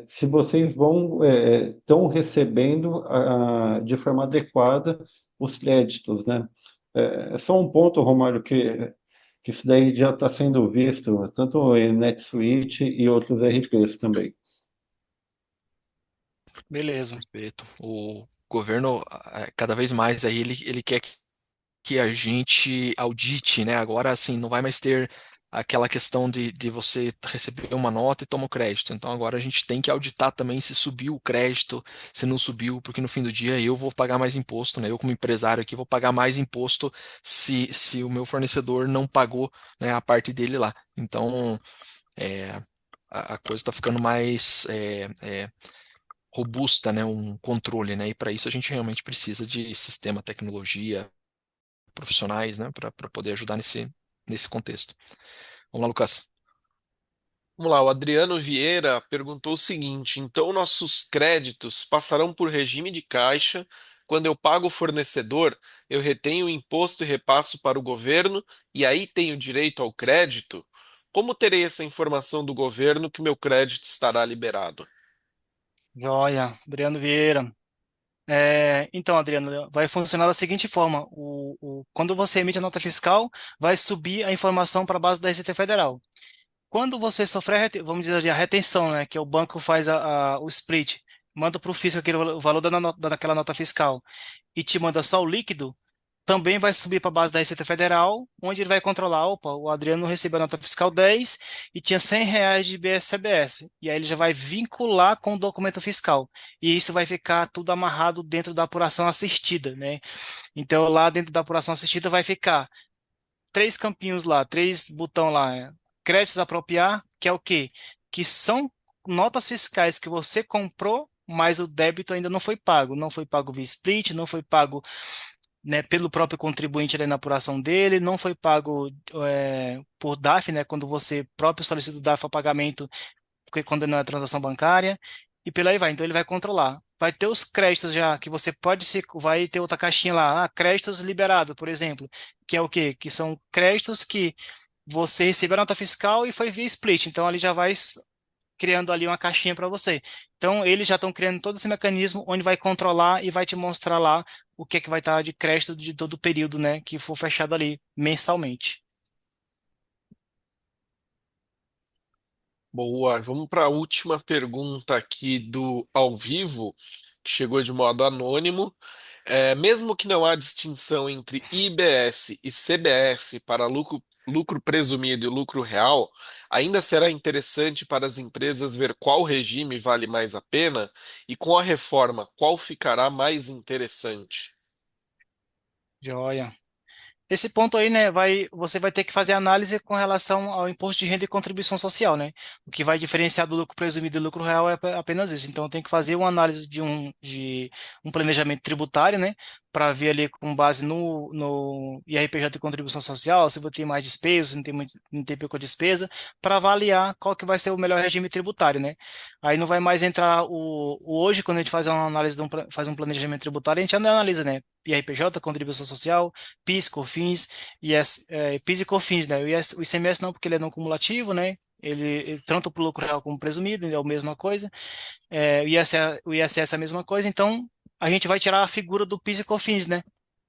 se vocês estão recebendo de forma adequada os créditos, né? É só um ponto, Romário, que isso daí já está sendo visto tanto em NetSuite e outros RPs também. Beleza. Perfeito. O governo, cada vez mais aí, ele quer que a gente audite, né? Agora, assim, não vai mais ter aquela questão de você receber uma nota e tomar o crédito. Então, agora a gente tem que auditar também se subiu o crédito, se não subiu, porque no fim do dia eu vou pagar mais imposto, né? Eu, como empresário aqui, vou pagar mais imposto se o meu fornecedor não pagou, né, a parte dele lá. Então, é, a coisa está ficando mais robusta, né? Um controle, né? E para isso a gente realmente precisa de sistema, tecnologia, profissionais, né, para poder ajudar nesse contexto. Vamos lá, Lucas. Vamos lá, o Adriano Vieira perguntou o seguinte: então nossos créditos passarão por regime de caixa. Quando eu pago o fornecedor, eu retenho o imposto e repasso para o governo, e aí tenho direito ao crédito? Como terei essa informação do governo que meu crédito estará liberado? Joia, Adriano Vieira. Então, Adriano, vai funcionar da seguinte forma: quando você emite a nota fiscal, vai subir a informação para a base da Receita Federal. Quando você sofrer, vamos dizer, assim, a retenção, né, que é o banco faz o split, manda para o fisco aquele valor daquela nota fiscal e te manda só o líquido, também vai subir para a base da Receita Federal, onde ele vai controlar, opa, o Adriano recebeu a nota fiscal 10 e tinha R$ 100 de IBS-CBS. E aí ele já vai vincular com o documento fiscal. E isso vai ficar tudo amarrado dentro da apuração assistida, né? Então lá dentro da apuração assistida vai ficar três campinhos lá, três botão lá, créditos a apropriar, que é o quê? Que são notas fiscais que você comprou, mas o débito ainda não foi pago. Não foi pago via split, não foi pago, né, pelo próprio contribuinte ali na apuração dele, não foi pago por DAF, né, quando você próprio solicita o DAF a pagamento, porque quando não é transação bancária, e pela aí vai. Então ele vai controlar. Vai ter os créditos já, que você pode ser, vai ter outra caixinha lá, créditos liberados, por exemplo, que é o quê? Que são créditos que você recebeu a nota fiscal e foi via split. Então ali já vai criando ali uma caixinha para você. Então, eles já estão criando todo esse mecanismo onde vai controlar e vai te mostrar lá o que é que vai estar de crédito de todo o período, né, que for fechado ali mensalmente. Boa, vamos para a última pergunta aqui do ao vivo, que chegou de modo anônimo. Mesmo que não há distinção entre IBS e CBS para lucro presumido e lucro real, ainda será interessante para as empresas ver qual regime vale mais a pena e com a reforma, qual ficará mais interessante? Joia. Esse ponto aí, né, você vai ter que fazer análise com relação ao imposto de renda e contribuição social, né? O que vai diferenciar do lucro presumido e do lucro real é apenas isso. Então, tem que fazer uma análise de um planejamento tributário, né? Para ver ali com base no IRPJ e contribuição social, se vai ter mais despesas, se não tem pouca despesa, para avaliar qual que vai ser o melhor regime tributário, né? Aí não vai mais entrar hoje, quando a gente faz uma análise faz um planejamento tributário, a gente analisa, né? IRPJ, contribuição social, PIS, COFINS, PIS e COFINS, né? O ICMS não, porque ele é não cumulativo, né? Ele tanto para o lucro real como presumido, é a mesma coisa. O ISS é a mesma coisa, então a gente vai tirar a figura do PIS e COFINS, né?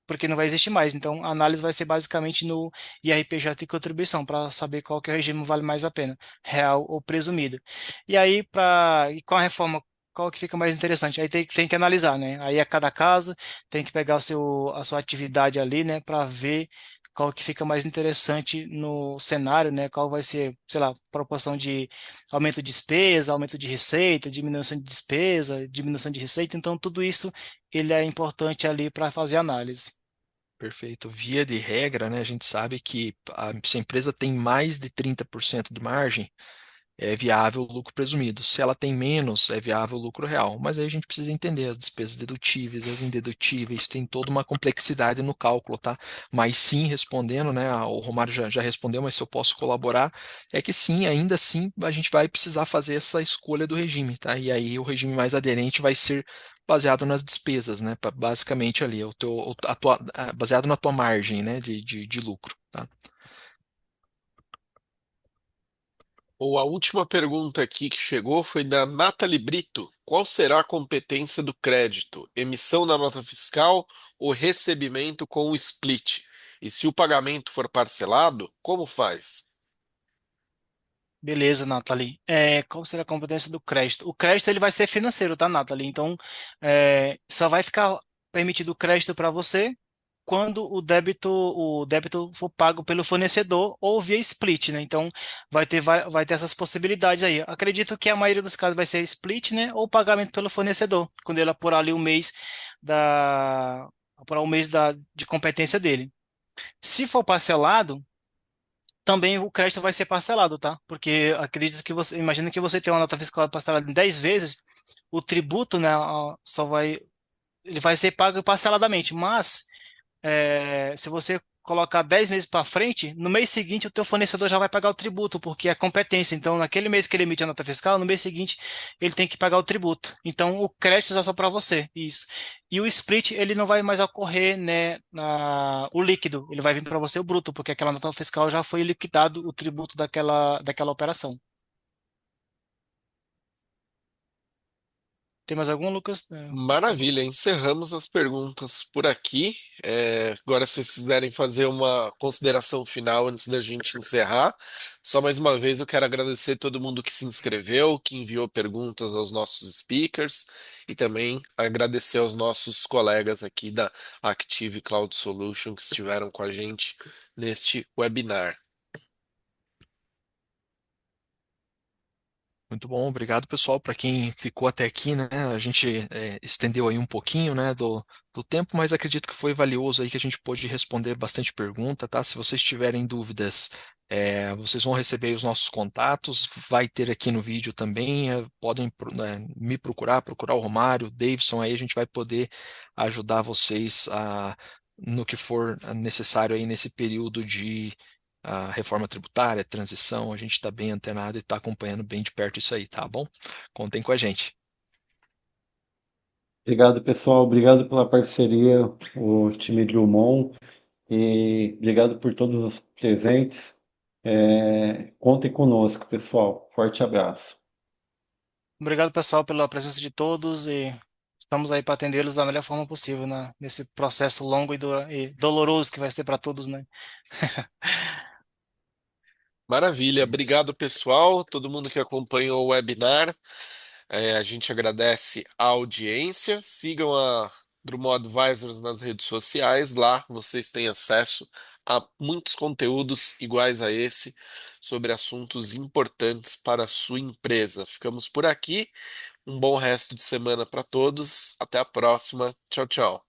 Porque não vai existir mais. Então a análise vai ser basicamente no IRPJ e contribuição, para saber qual que é o regime vale mais a pena, real ou presumido. E aí, com a reforma, qual que fica mais interessante? Aí tem que analisar, né? Aí a cada caso tem que pegar a sua atividade ali, né, para ver qual que fica mais interessante no cenário, né? Qual vai ser, sei lá, proporção de aumento de despesa, aumento de receita, diminuição de despesa, diminuição de receita. Então, tudo isso ele é importante ali para fazer análise. Perfeito. Via de regra, né, a gente sabe que se a empresa tem mais de 30% de margem, é viável o lucro presumido. Se ela tem menos, é viável o lucro real. Mas aí a gente precisa entender as despesas dedutíveis, as indedutíveis, tem toda uma complexidade no cálculo, tá? Mas sim, respondendo, né? O Romário já respondeu, mas se eu posso colaborar, é que sim, ainda assim, a gente vai precisar fazer essa escolha do regime, tá? E aí o regime mais aderente vai ser baseado nas despesas, né? Basicamente ali, baseado na tua margem, né? De lucro, tá? Ou a última pergunta aqui que chegou foi da Nathalie Brito. Qual será a competência do crédito? Emissão da nota fiscal ou recebimento com o split? E se o pagamento for parcelado, como faz? Beleza, Nathalie. Qual seria a competência do crédito? O crédito ele vai ser financeiro, tá, Nathalie? Então, só vai ficar permitido o crédito para você quando o débito for pago pelo fornecedor ou via split, né? Então, vai ter essas possibilidades aí. Acredito que a maioria dos casos vai ser split, né? Ou pagamento pelo fornecedor, quando ele apurar ali apurar o mês de competência dele. Se for parcelado, também o crédito vai ser parcelado, tá? Porque acredito que imagina que você tem uma nota fiscal parcelada em 10 vezes, o tributo, né, ele vai ser pago parceladamente, mas se você colocar 10 meses para frente, no mês seguinte o teu fornecedor já vai pagar o tributo, porque é competência. Então, naquele mês que ele emite a nota fiscal, no mês seguinte ele tem que pagar o tributo. Então, o crédito é só para você, isso. E o split, ele não vai mais ocorrer, né, o líquido, ele vai vir para você o bruto, porque aquela nota fiscal já foi liquidado o tributo daquela operação. Tem mais algum, Lucas? Maravilha, encerramos as perguntas por aqui. Agora, se vocês quiserem fazer uma consideração final antes da gente encerrar, só mais uma vez eu quero agradecer todo mundo que se inscreveu, que enviou perguntas aos nossos speakers e também agradecer aos nossos colegas aqui da Active Cloud Solution que estiveram com a gente neste webinar. Muito bom, obrigado pessoal para quem ficou até aqui, né? A gente estendeu aí um pouquinho, né, do tempo, mas acredito que foi valioso aí que a gente pôde responder bastante pergunta, tá? Se vocês tiverem dúvidas, vocês vão receber os nossos contatos, vai ter aqui no vídeo também, podem me procurar o Romário, o Davidson, aí a gente vai poder ajudar vocês no que for necessário aí nesse período de a reforma tributária, transição, a gente está bem antenado e está acompanhando bem de perto isso aí, tá bom? Contem com a gente. Obrigado, pessoal. Obrigado pela parceria, o time Drummond, e obrigado por todos os presentes. Contem conosco, pessoal. Forte abraço. Obrigado, pessoal, pela presença de todos e estamos aí para atendê-los da melhor forma possível, né? Nesse processo longo e doloroso que vai ser para todos, né? Maravilha, Isso. obrigado pessoal, todo mundo que acompanhou o webinar. A gente agradece a audiência. Sigam a Drummond Advisors nas redes sociais. Lá vocês têm acesso a muitos conteúdos iguais a esse sobre assuntos importantes para a sua empresa. Ficamos por aqui. Um bom resto de semana para todos. Até a próxima. Tchau, tchau.